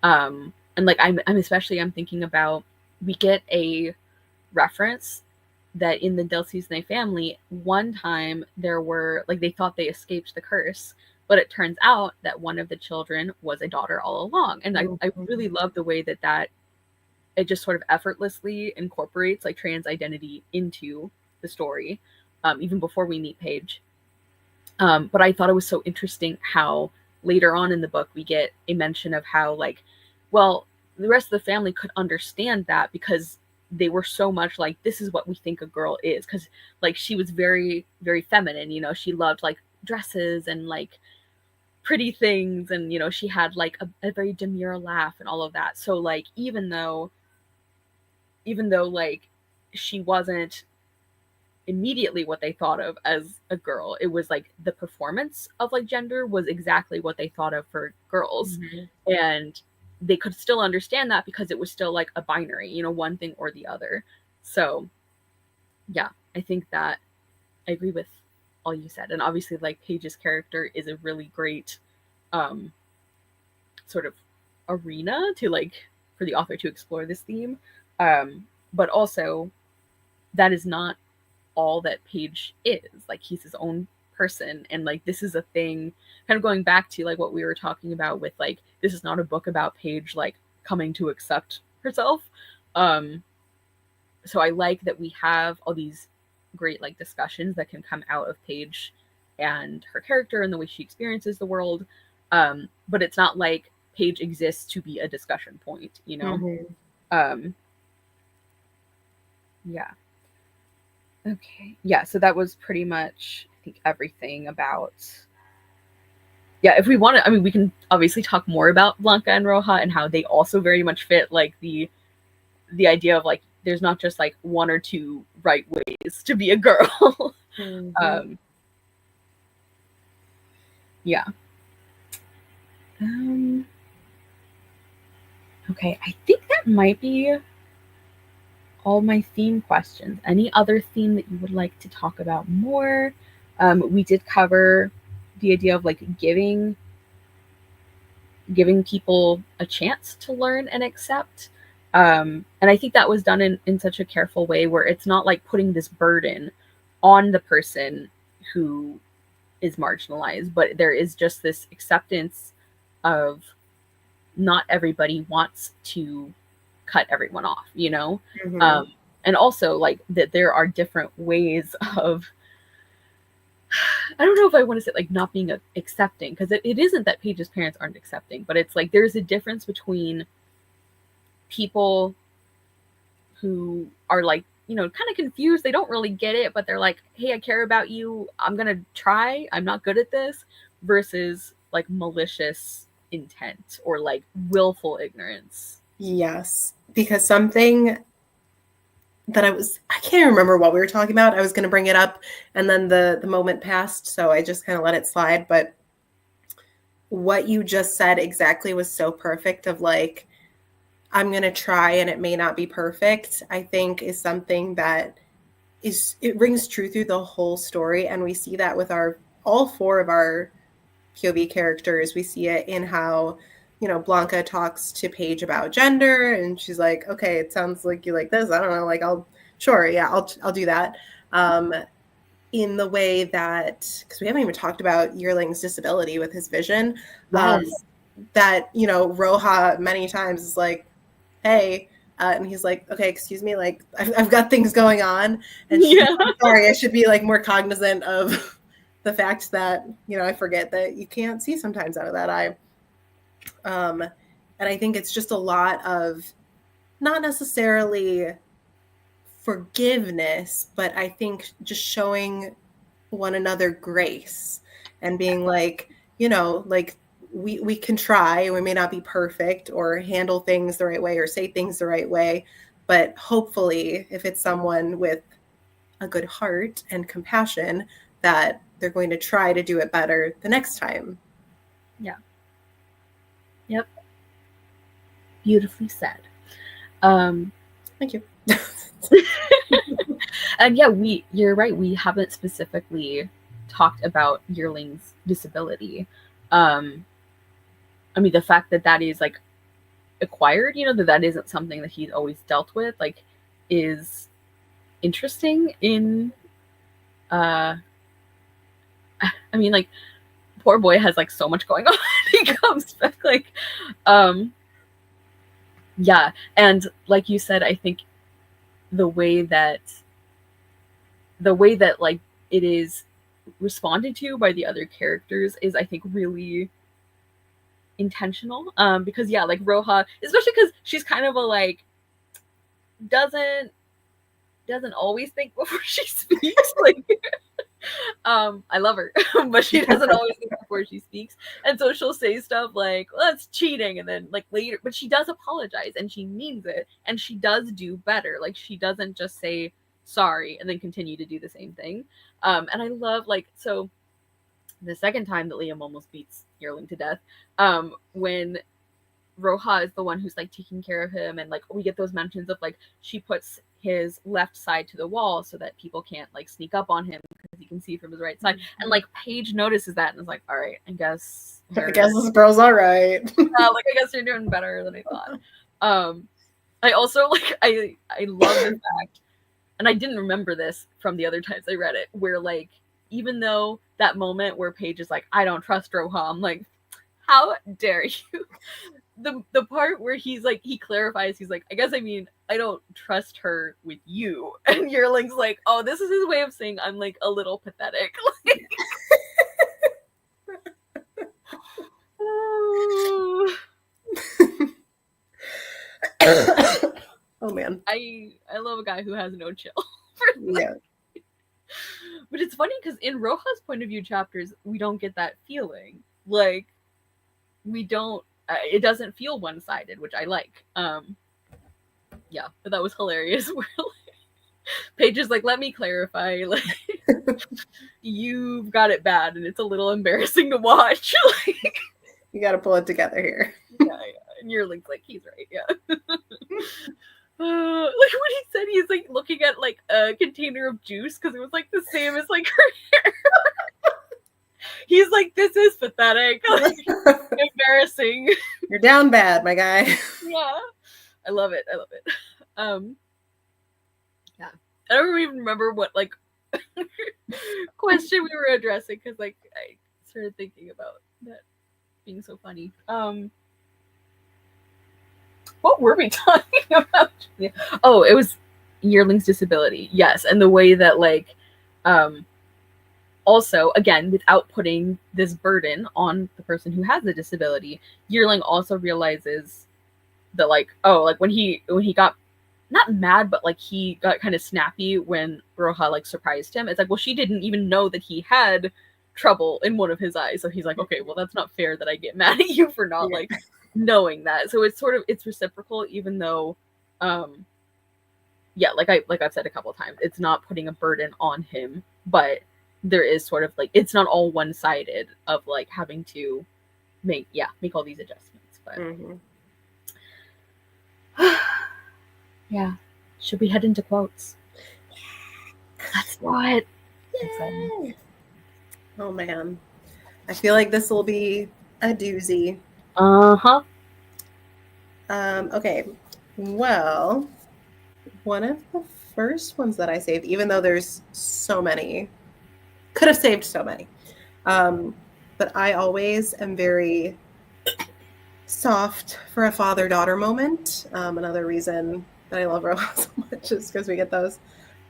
And like I'm thinking about, we get a reference that in the Delcisne family, one time there were like, they thought they escaped the curse, but it turns out that one of the children was a daughter all along. And I really love the way that it just sort of effortlessly incorporates like trans identity into the story, even before we meet Paige. But I thought it was so interesting how later on in the book we get a mention of how like, well, the rest of the family could understand that because they were so much like, this is what we think a girl is, because like she was very, very feminine, you know, she loved like dresses and like pretty things, and you know, she had like a very demure laugh and all of that. So like even though like she wasn't immediately what they thought of as a girl, it was like the performance of like gender was exactly what they thought of for girls. And they could still understand that because it was still like a binary, you know, one thing or the other. So yeah, I think that I agree with all you said. And obviously like Paige's character is a really great sort of arena to like for the author to explore this theme. But also that is not all that Paige is. Like he's his own person, and like this is a thing, kind of going back to like what we were talking about with like, this is not a book about Paige like coming to accept herself. So I like that we have all these great like discussions that can come out of Paige and her character and the way she experiences the world. But it's not like Paige exists to be a discussion point, you know? Yeah. Okay. Yeah, so that was pretty much, I think, everything about. Yeah, if we want to, I mean, we can obviously talk more about Blanca and Roja and how they also very much fit like the idea of like, there's not just like one or two right ways to be a girl. Yeah. Okay, I think that might be all my theme questions. Any other theme that you would like to talk about more? We did cover the idea of like giving people a chance to learn and accept. And I think that was done in such a careful way where it's not like putting this burden on the person who is marginalized, but there is just this acceptance of not everybody wants to cut everyone off, you know? And also like that there are different ways of, I don't know if I want to say like not being accepting, because it isn't that Paige's parents aren't accepting, but it's like there's a difference between people who are like, you know, kind of confused, they don't really get it, but they're like, hey, I care about you, I'm gonna try, I'm not good at this, versus like malicious intent or like willful ignorance. Yes, because something that I can't remember what we were talking about. I was going to bring it up and then the moment passed, so I just kind of let it slide. But what you just said exactly was so perfect of like, I'm going to try and it may not be perfect, I think is something that it rings true through the whole story. And we see that with all four of our POV characters. We see it in how, you know, Blanca talks to Paige about gender and she's like, okay, it sounds like you like this. I don't know, like I'll do that. In the way that, because we haven't even talked about Yearling's disability with his vision. Yes. That, you know, Roja many times is like, hey, and he's like, okay, excuse me, like I've got things going on. And she's like, sorry, I should be like more cognizant of the fact that, I forget that you can't see sometimes out of that eye. And I think it's just a lot of not necessarily forgiveness, but I think just showing one another grace and being like, like we can try, we may not be perfect or handle things the right way or say things the right way, but hopefully if it's someone with a good heart and compassion, that they're going to try to do it better the next time. Yeah. Yep. Beautifully said. Thank you. And yeah, you're right. We haven't specifically talked about Yearling's disability. I mean, the fact that is like acquired, that isn't something that he's always dealt with, like, is interesting in, I mean, like, poor boy has like so much going on. He comes back, like, yeah. And like you said, I think the way that like it is responded to by the other characters is, I think, really intentional. Because yeah, like Roja, especially because she's kind of a like doesn't always think before she speaks. Like, I love her, but she doesn't always think before she speaks, and so she'll say stuff like, well, that's cheating, and then like later, but she does apologize and she means it, and she does do better. Like, she doesn't just say sorry and then continue to do the same thing. And I love, like, so the second time that Liam almost beats Yearling to death, when Roja is the one who's like taking care of him, and like we get those mentions of like she puts his left side to the wall so that people can't like sneak up on him because he can see from his right side. And like Paige notices that and is like, all right, I guess this girl's all right. Like, I guess you're doing better than I thought. I also like I love the fact, and I didn't remember this from the other times I read it, where like even though that moment where Paige is like, I don't trust Roja, I'm like, how dare you? The part where he's like, he clarifies, he's like, I guess I mean I don't trust her with you, and Yearling's like, oh, this is his way of saying I'm like a little pathetic. Oh man, I love a guy who has no chill. Yeah. But it's funny because in Roja's point of view chapters, we don't get that feeling. Like, we don't. It doesn't feel one-sided, which I like. Yeah, but that was hilarious. Where like, Paige is like, let me clarify. Like, you've got it bad, and it's a little embarrassing to watch. Like, you got to pull it together here. Yeah. And Yearling's like, he's right. Yeah. Like when he said he's like looking at like a container of juice because it was like the same as like her hair. He's like, this is pathetic. Like, embarrassing. You're down bad, my guy. Yeah. I love it. Yeah. I don't even remember what like question we were addressing because like I started thinking about that being so funny. What were we talking about? Oh, it was Yearling's disability. Yes, and the way that like also, again, without putting this burden on the person who has the disability, Yearling also realizes that like, oh, like when he got not mad, but like he got kind of snappy when Roja like surprised him. It's like, well, she didn't even know that he had trouble in one of his eyes. So he's like, okay, well, that's not fair that I get mad at you for not like knowing that. So it's sort of, it's reciprocal, even though yeah, like I've said a couple of times, it's not putting a burden on him, but there is sort of like, it's not all one-sided of like having to make all these adjustments. But yeah, should we head into quotes? Let's do it. Yay. Oh man, I feel like this will be a doozy. Okay, well, one of the first ones that I saved, even though there's so many, could have saved so many, but I always am very soft for a father-daughter moment. Another reason that I love Roja so much is because we get those.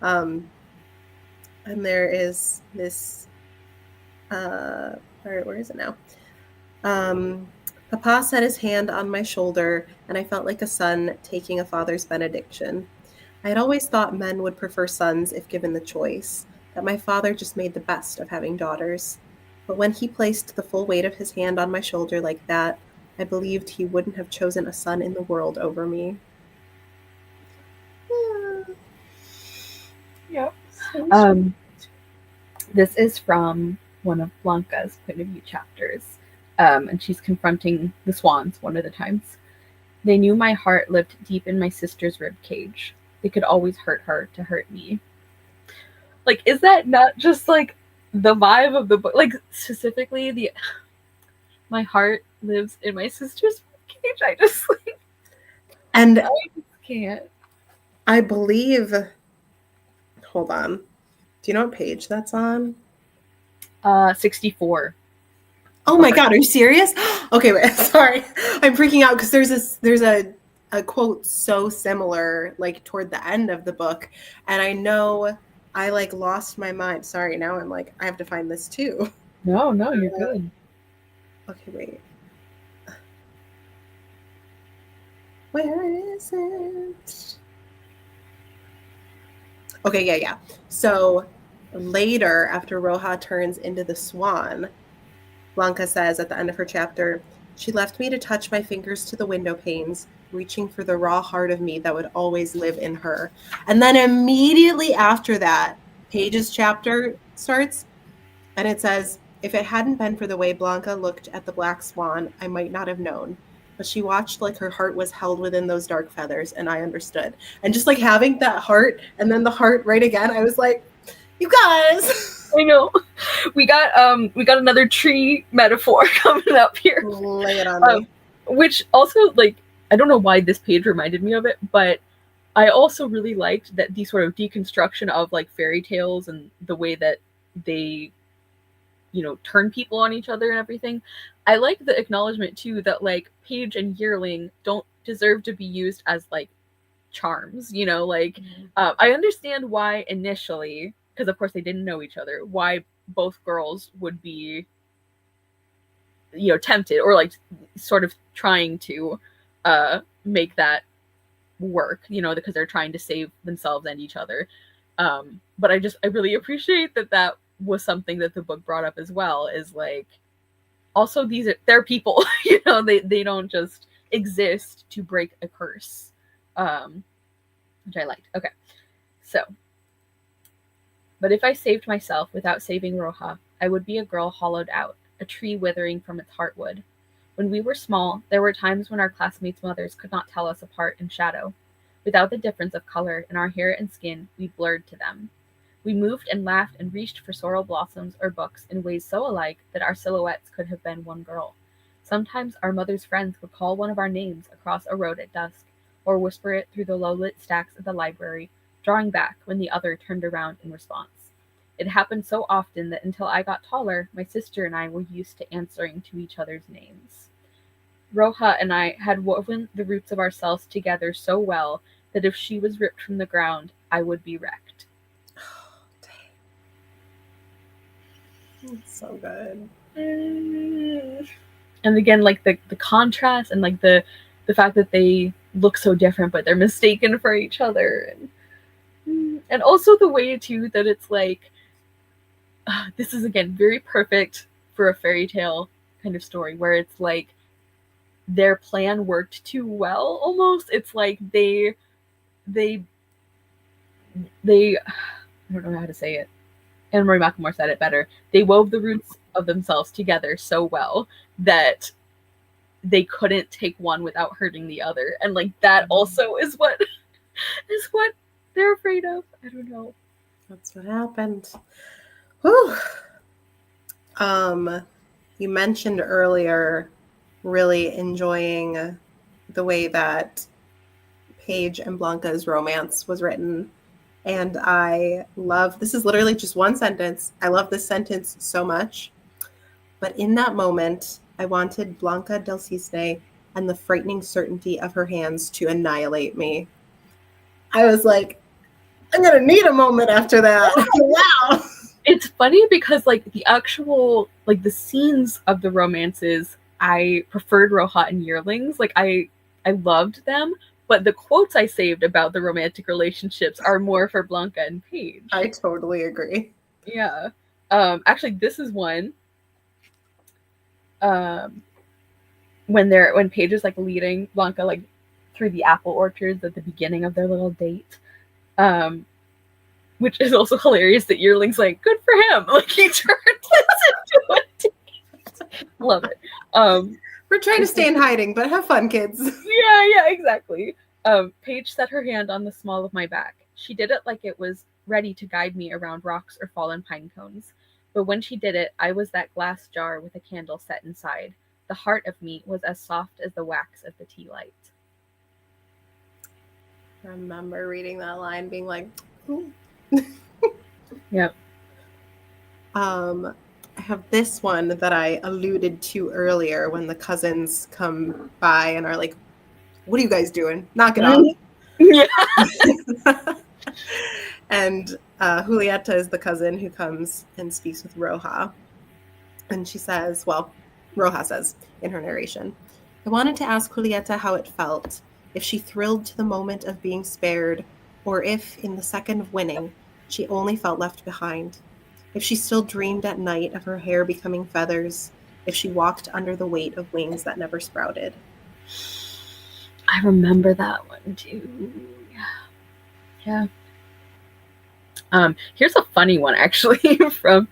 And there is this Where is it now? Papa set his hand on my shoulder, and I felt like a son taking a father's benediction. I had always thought men would prefer sons if given the choice, that my father just made the best of having daughters. But when he placed the full weight of his hand on my shoulder like that, I believed he wouldn't have chosen a son in the world over me. Yep. So This is from one of Blanca's point of view chapters, and she's confronting the swans one of the times. They knew my heart lived deep in my sister's rib cage. They could always hurt her to hurt me. Like, is that not just like the vibe of the book? Like, specifically, the my heart lives in my sister's rib cage. I just like, and I just can't. I believe. Hold on. Do you know what page that's on? 64. Oh my God, are you serious? Okay, wait, sorry. I'm freaking out because there's a quote so similar, like toward the end of the book, and I know I like lost my mind. Sorry, now I'm like, I have to find this too. No, you're good. Okay, wait. Where is it? Okay, yeah. So later, after Roja turns into the swan, Blanca says at the end of her chapter, she left me to touch my fingers to the window panes, reaching for the raw heart of me that would always live in her. And then immediately after that, Paige's chapter starts, and it says, if it hadn't been for the way Blanca looked at the black swan, I might not have known. But she watched like her heart was held within those dark feathers, and I understood. And just like having that heart and then the heart right again, I was like, you guys. I know. We got another tree metaphor coming up here. Lay it on me. Which also, like, I don't know why this page reminded me of it, but I also really liked that the sort of deconstruction of like fairy tales and the way that they, you know, turn people on each other and everything. I like the acknowledgement too that like Paige and Yearling don't deserve to be used as like charms, you know, like I understand why initially, because of course they didn't know each other, why both girls would be, you know, tempted or like sort of trying to make that work, you know, because they're trying to save themselves and each other. But I really appreciate that was something that the book brought up as well, is like, also they're people, you know, they don't just exist to break a curse, which I liked. Okay, so, but if I saved myself without saving Roja, I would be a girl hollowed out, a tree withering from its heartwood. When we were small, there were times when our classmates' mothers could not tell us apart in shadow. Without the difference of color in our hair and skin, we blurred to them. We moved and laughed and reached for sorrel blossoms or books in ways so alike that our silhouettes could have been one girl. Sometimes our mother's friends would call one of our names across a road at dusk, or whisper it through the low-lit stacks of the library, drawing back when the other turned around in response. It happened so often that until I got taller, my sister and I were used to answering to each other's names. Roja and I had woven the roots of ourselves together so well that if she was ripped from the ground, I would be wrecked. It's so good. And again, like the contrast and like the fact that they look so different, but they're mistaken for each other, and also the way too that it's like, this is again very perfect for a fairy tale kind of story where it's like their plan worked too well. Almost, it's like they I don't know how to say it. Anne-Marie McLemore said it better. They wove the roots of themselves together so well that they couldn't take one without hurting the other. And like that also is what they're afraid of. I don't know. That's what happened. Whew. You mentioned earlier really enjoying the way that Paige and Blanca's romance was written. And I love, this is literally just one sentence. I love this sentence so much. But in that moment, I wanted Blanca del Cisne and the frightening certainty of her hands to annihilate me. I was like, I'm going to need a moment after that. Wow. It's funny because like the actual like the scenes of the romances, I preferred Roja and Yearlings. Like I loved them, but the quotes I saved about the romantic relationships are more for Blanca and Paige. I totally agree. Yeah. Actually this is one um when Paige is like leading Blanca like through the apple orchards at the beginning of their little date. Um which is also hilarious that Yearling's like, good for him. Like he turned this into a date. Love it. We're trying to stay in hiding, but have fun, kids. Yeah, exactly. Paige set her hand on the small of my back. She did it like it was ready to guide me around rocks or fallen pine cones. But when she did it, I was that glass jar with a candle set inside. The heart of me was as soft as the wax of the tea light. I remember reading that line, being like, ooh. Yep. I have this one that I alluded to earlier when the cousins come by and are like, what are you guys doing? Knock it off. Yeah. And Julieta is the cousin who comes and speaks with Roja. And she says, well, Roja says in her narration, I wanted to ask Julieta how it felt, if she thrilled to the moment of being spared, or if, in the second of winning, she only felt left behind. If she still dreamed at night of her hair becoming feathers, if she walked under the weight of wings that never sprouted. I remember that one too. Yeah. Here's a funny one actually from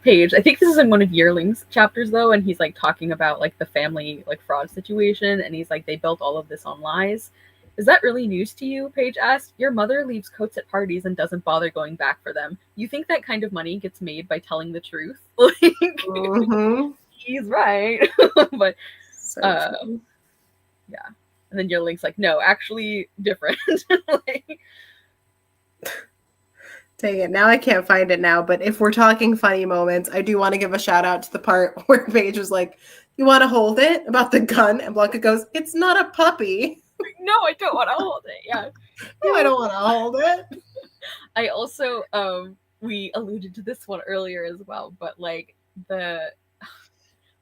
Paige. I think this is in one of Yearling's chapters though, and he's like talking about like the family like fraud situation, and he's like, they built all of this on lies. Is that really news to you? Paige asked. Your mother leaves coats at parties and doesn't bother going back for them. You think that kind of money gets made by telling the truth? Like, he's right. But So true. yeah. And then Yearling's like, no, actually different. Like, Dang it. Now I can't find it now, but if we're talking funny moments, I do want to give a shout out to the part where Paige was like, you want to hold it about the gun? And Blanca goes, it's not a puppy. no, I don't want to hold it. Yeah. No, I don't want to hold it. I also we alluded to this one earlier as well, but like the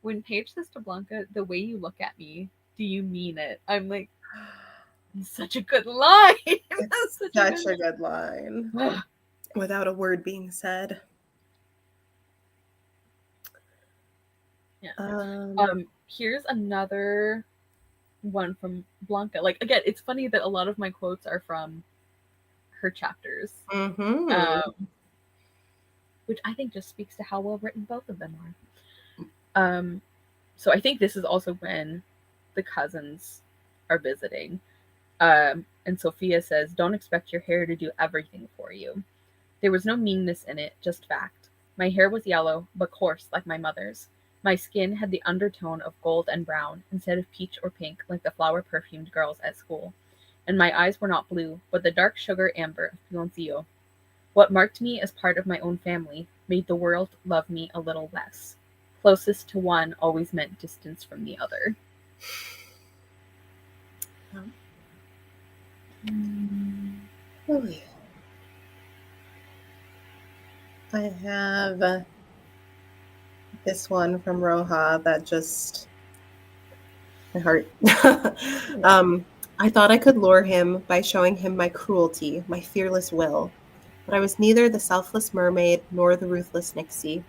when Paige says to Blanca, the way you look at me, do you mean it? I'm like, such a good line. It's such a good line. Without a word being said. Yeah. Here's another one from Blanca. Like again, it's funny that a lot of my quotes are from her chapters, which I think just speaks to how well written both of them are. So I think this is also when the cousins are visiting. And Sophia says, don't expect your hair to do everything for you. There was no meanness in it, just fact. My hair was yellow, but coarse like my mother's. My skin had the undertone of gold and brown, instead of peach or pink like the flower-perfumed girls at school. And my eyes were not blue, but the dark sugar amber of Piloncillo. What marked me as part of my own family made the world love me a little less. Closest to one always meant distance from the other. I have this one from Roja that just my heart. I thought I could lure him by showing him my cruelty, my fearless will. But I was neither the selfless mermaid nor the ruthless Nixie.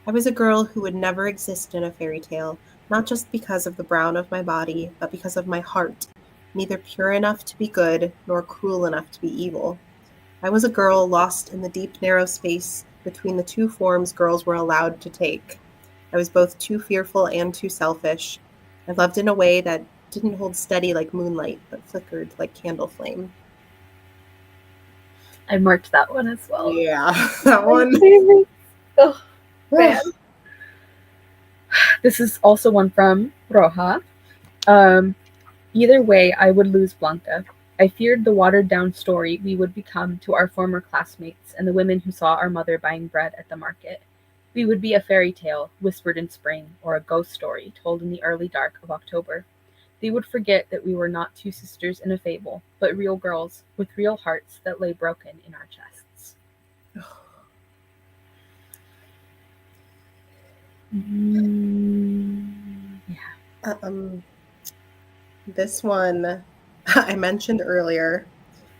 I was a girl who would never exist in a fairy tale, not just because of the brown of my body, but because of my heart, neither pure enough to be good nor cruel enough to be evil. I was a girl lost in the deep, narrow space between the two forms girls were allowed to take. I was both too fearful and too selfish. I loved in a way that didn't hold steady like moonlight, but flickered like candle flame. I marked that one as well. Yeah, that one. Oh, man. This is also one from Roja. Either way, I would lose Blanca. I feared the watered-down story we would become to our former classmates and the women who saw our mother buying bread at the market. We would be a fairy tale whispered in spring, or a ghost story told in the early dark of October. They would forget that we were not two sisters in a fable, but real girls with real hearts that lay broken in our chests. Yeah. This one I mentioned earlier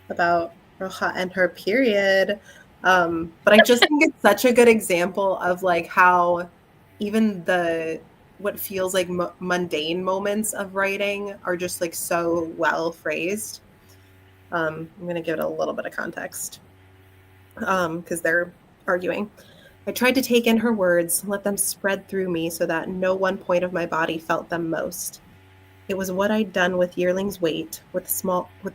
about Roja and her period. But I just think it's such a good example of like how even the what feels like mundane moments of writing are just like so well phrased. I'm going to give it a little bit of context because they're arguing. I tried to take in her words, let them spread through me so that no one point of my body felt them most. It was what I'd done with Yearling's weight, with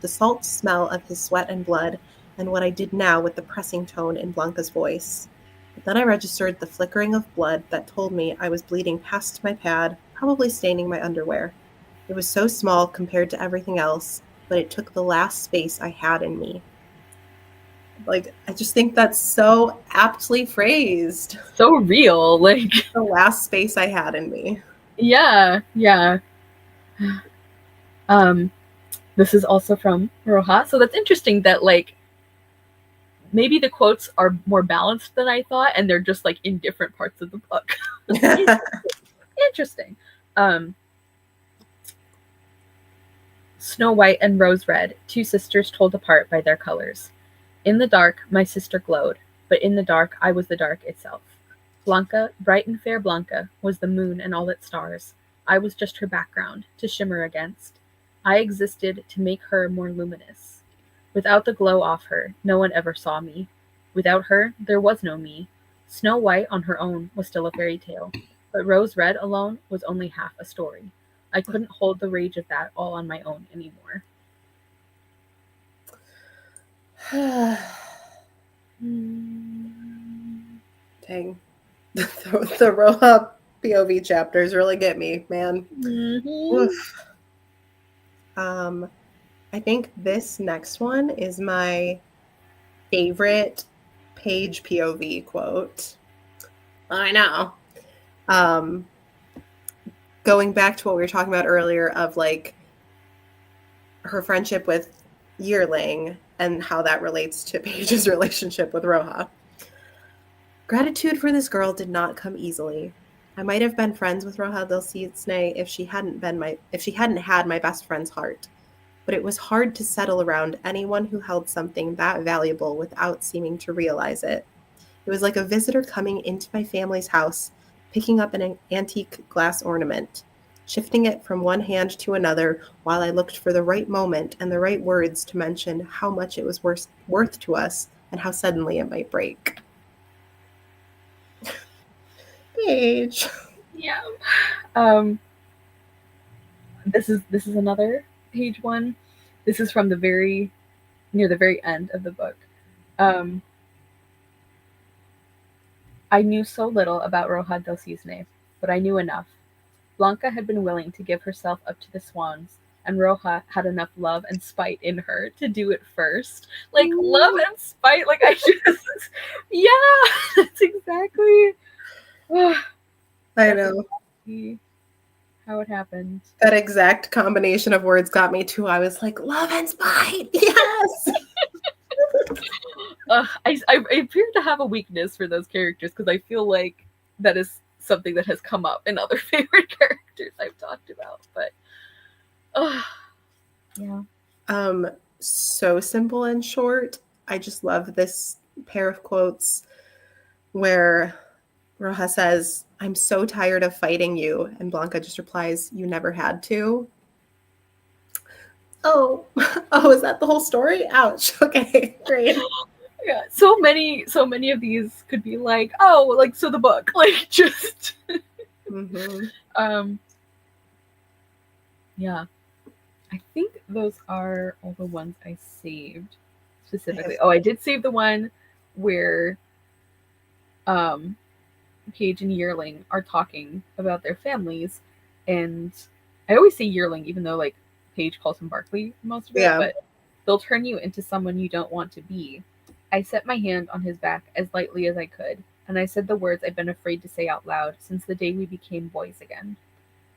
the salt smell of his sweat and blood, and what I did now with the pressing tone in Blanca's voice. But then I registered the flickering of blood that told me I was bleeding past my pad, probably staining my underwear. It was so small compared to everything else, but it took the last space I had in me. Like, I just think that's so aptly phrased. So real. Like, The last space I had in me. yeah, yeah. Um, this is also from Roja. So that's interesting that like maybe the quotes are more balanced than I thought, and they're just like in different parts of the book. Interesting. Um, Snow White and Rose Red, two sisters told apart by their colors. In the dark, my sister glowed, but in the dark, I was the dark itself. Blanca, bright and fair Blanca, was the moon and all its stars. I was just her background, to shimmer against. I existed to make her more luminous. Without the glow off her, no one ever saw me. Without her, there was no me. Snow White on her own was still a fairy tale, but Rose Red alone was only half a story. I couldn't hold the rage of that all on my own anymore. Dang. The Roja POV chapters really get me, man. Mm-hmm. Oof. I think this next one is my favorite page POV quote. I know. Um, Going back to what we were talking about earlier of like her friendship with Yearling and how that relates to Paige's relationship with Roja. Gratitude for this girl did not come easily. I might have been friends with Roja del Cisne if she hadn't had my best friend's heart. But it was hard to settle around anyone who held something that valuable without seeming to realize it. It was like a visitor coming into my family's house, picking up an antique glass ornament, shifting it from one hand to another while I looked for the right moment and the right words to mention how much it was worth to us and how suddenly it might break. Paige. Yeah. Um, this is another page one. This is from the very near the very end of the book. Um, I knew so little about Roja del Cisne, but I knew enough. Blanca had been willing to give herself up to the swans, and Roja had enough love and spite in her to do it first. Like love and spite, like I just yeah, that's exactly I that's know. exactly how it happened. That exact combination of words got me too. I was like, love and spite. Yes. I appear to have a weakness for those characters because I feel like that is something that has come up in other favorite characters I've talked about. But yeah. So simple and short. I just love this pair of quotes where Roja says, I'm so tired of fighting you. And Blanca just replies, you never had to. Oh, oh, is that the whole story? Ouch. Okay, great. Yeah, so many of these could be like, oh, like so the book, like just Mm-hmm. um yeah. I think those are all the ones I saved specifically. Oh, I did save the one where um Paige and Yearling are talking about their families, and I always say Yearling, even though like Paige calls him Barkley most of it, Yeah. but they'll turn you into someone you don't want to be. I set my hand on his back as lightly as I could, and I said the words I've been afraid to say out loud since the day we became boys again.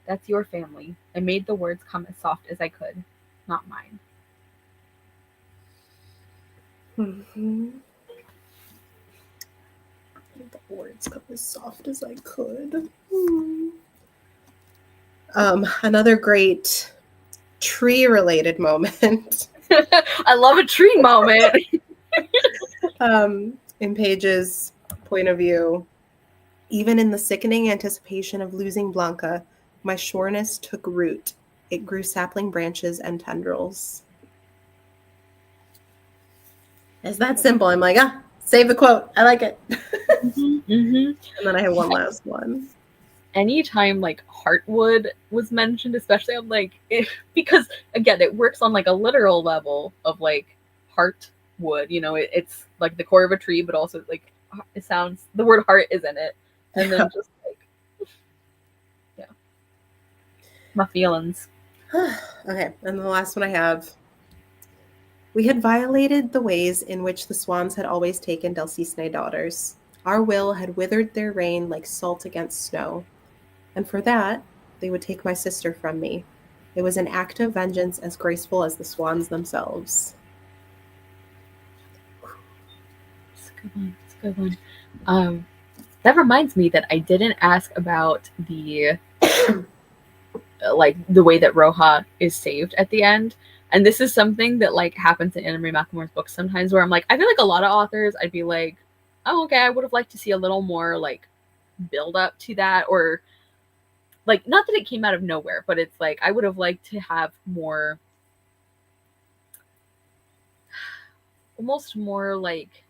That's your family. I made the words come as soft as I could, not mine. Mm-hmm. The words come as soft as I could. Another great tree-related moment. I love a tree moment. In Paige's point of view, even in the sickening anticipation of losing Blanca, my sureness took root. It grew sapling branches and tendrils. It's that simple. I'm like, save the quote. I like it. And then I have one last one. Anytime like heartwood was mentioned, especially I'm like, because again, it works on like a literal level of like heartwood. You know, it's like the core of a tree, but also like it sounds, the word heart is in it, and then just like, yeah, my feelings. Okay, and the last one I have. We had violated the ways in which the swans had always taken Dulcisne daughters. Our will had withered their reign like salt against snow. And for that, they would take my sister from me. It was an act of vengeance as graceful as the swans themselves. It's a good one. It's a good one. That reminds me that I didn't ask about the like the way that Roja is saved at the end. And this is something that like happens in Anna Marie McLemore's books sometimes, where I'm like, I feel like a lot of authors, I'd be like, oh, okay, I would have liked to see a little more like build up to that, or like, not that it came out of nowhere, but it's like I would have liked to have more, almost more like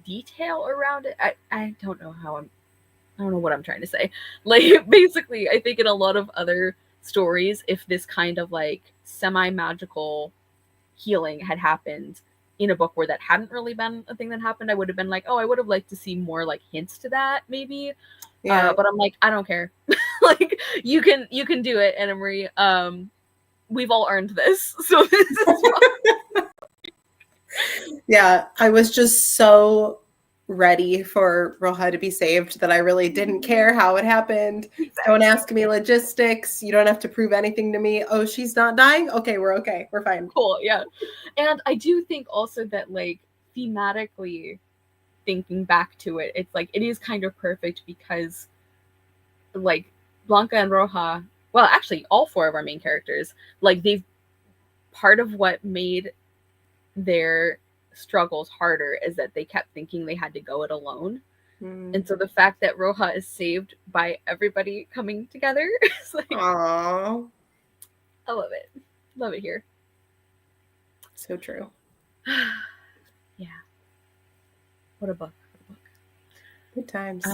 detail around it. I don't know how I don't know what I'm trying to say. Like, basically, I think in a lot of other stories, if this kind of like semi-magical healing had happened in a book where that hadn't really been a thing that happened, I would have been like, oh, I would have liked to see more like hints to that, maybe. Yeah. But I'm like, I don't care. Like, you can do it, Anna Marie. We've all earned this, so this is fine. Yeah, I was just so ready for Roja to be saved that I really didn't care how it happened. Exactly. Don't ask me logistics. You don't have to prove anything to me. Oh, she's not dying? Okay, we're okay. We're fine. Cool, yeah. And I do think also that, like, thematically, thinking back to it, it's like it is kind of perfect because, like, Blanca and Roja, well, actually, all four of our main characters, like, they've part of what made their struggles harder is that they kept thinking they had to go it alone. And so the fact that Roja is saved by everybody coming together is like, aww, I love it. Love it here. So true. Yeah. What a book. Good times.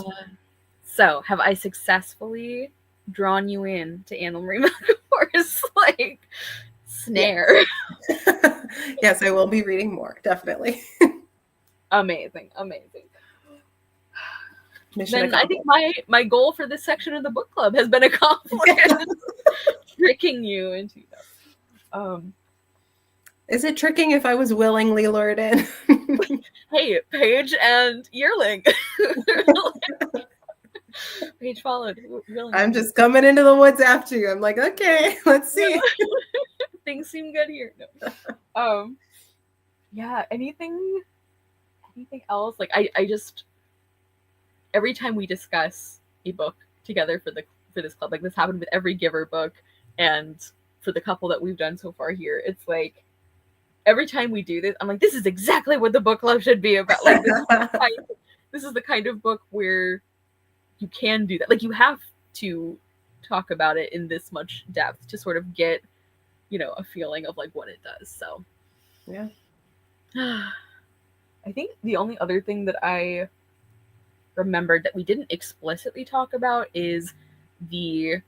So, have I successfully drawn you in to Anna Marie McLemore's like snare? Yes. Yes, I will be reading more, definitely. Amazing. Mission then I think my goal for this section of the book club has been accomplished. Tricking you into that. Is it tricking if I was willingly lured in? Hey, Paige and Yearling. Paige followed. Willingly. I'm just coming into the woods after you. I'm like, okay, let's see. Things seem good here. No. Yeah, anything else? Like I just, every time we discuss a book together for this club, like this happened with every Giver book, and for the couple that we've done so far here, it's like every time we do this, I'm like, this is exactly what the book club should be about. Like this is the kind of book where you can do that. Like, you have to talk about it in this much depth to sort of get, you know, a feeling of like what it does. So yeah. I think the only other thing that I remembered that we didn't explicitly talk about is the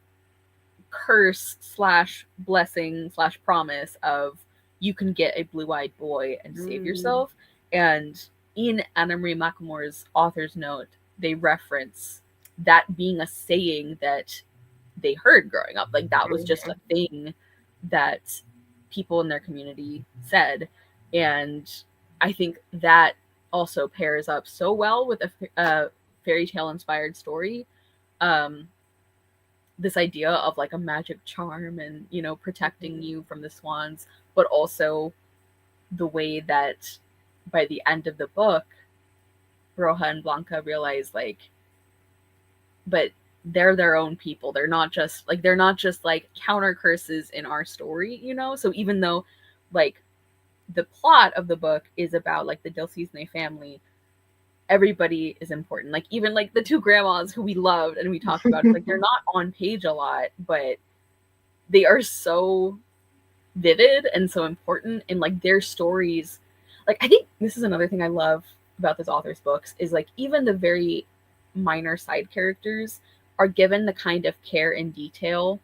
curse / blessing / promise of you can get a blue-eyed boy and save yourself. And in Anna Marie McLemore's author's note, they reference that being a saying that they heard growing up. Like, that was just a thing that people in their community said. And I think that also pairs up so well with a fairy tale inspired story. This idea of like a magic charm and, you know, protecting you from the swans, but also the way that by the end of the book, Roja and Blanca realize, like, but they're their own people. They're not just like counter curses in our story, you know? So even though like the plot of the book is about like the Dilcisne family, everybody is important. Like even like the two grandmas who we loved and we talked about, it's like they're not on page a lot, but they are so vivid and so important, and like their stories. Like I think this is another thing I love about this author's books is like even the very minor side characters are given the kind of care and detail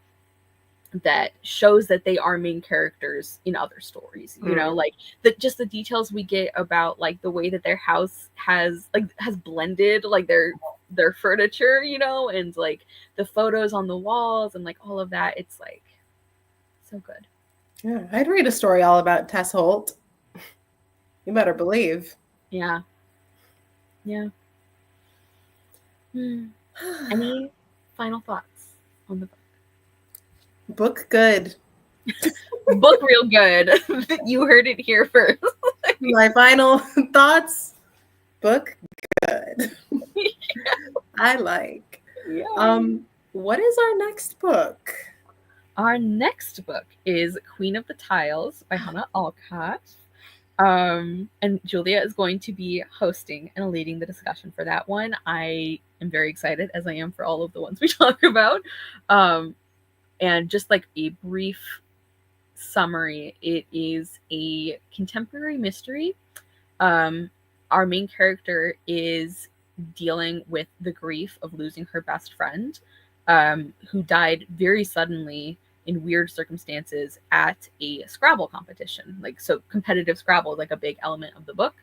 that shows that they are main characters in other stories, you know, like just the details we get about like the way that their house has blended like their furniture, you know, and like the photos on the walls and like all of that. It's like so good. Yeah, I'd read a story all about Tess Holt. You better believe. Yeah. Any final thoughts on the book? Book good. Book real good. You heard it here first. My final thoughts, book good. I like. Yeah. What is our next book? Our next book is Queen of the Tiles by Hannah Alcott. And Julia is going to be hosting and leading the discussion for that one. I am very excited, as I am for all of the ones we talk about. And just like a brief summary, it is a contemporary mystery. Our main character is dealing with the grief of losing her best friend, who died very suddenly in weird circumstances at a Scrabble competition. Like, so competitive Scrabble is like a big element of the book.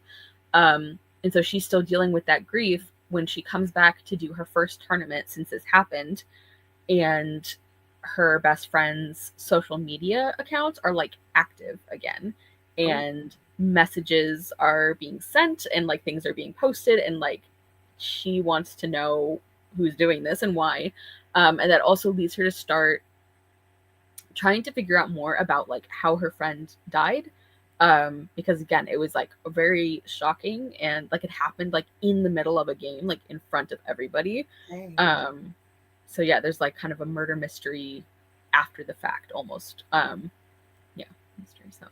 And so she's still dealing with that grief when she comes back to do her first tournament since this happened. And her best friend's social media accounts are like active again. And messages are being sent and like things are being posted, and like she wants to know who's doing this and why. And that also leads her to start trying to figure out more about like how her friend died, because again it was like very shocking, and like it happened like in the middle of a game, like in front of everybody. So yeah, there's like kind of a murder mystery after the fact almost. Yeah, mystery. So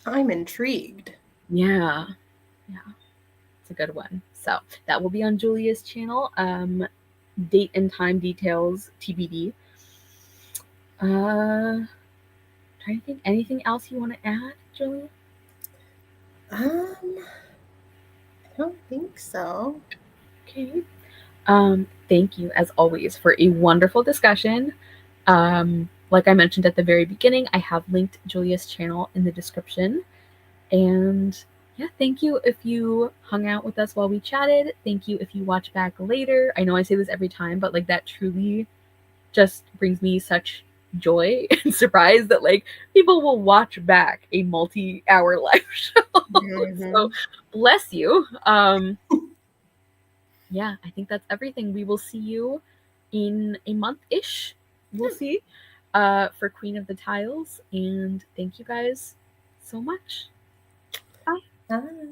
I'm intrigued. Yeah, it's a good one. So that will be on Julia's channel. Date and time details TBD. Trying to think, anything else you want to add, Julia? I don't think so. Okay. Thank you as always for a wonderful discussion. Like I mentioned at the very beginning, I have linked Julia's channel in the description. And yeah, thank you if you hung out with us while we chatted. Thank you if you watch back later. I know I say this every time, but like that truly just brings me such joy and surprise that like people will watch back a multi-hour live show. So bless you. Yeah, I think that's everything. We will see you in a month-ish. We'll see for Queen of the Tiles. And thank you guys so much. Bye. Bye.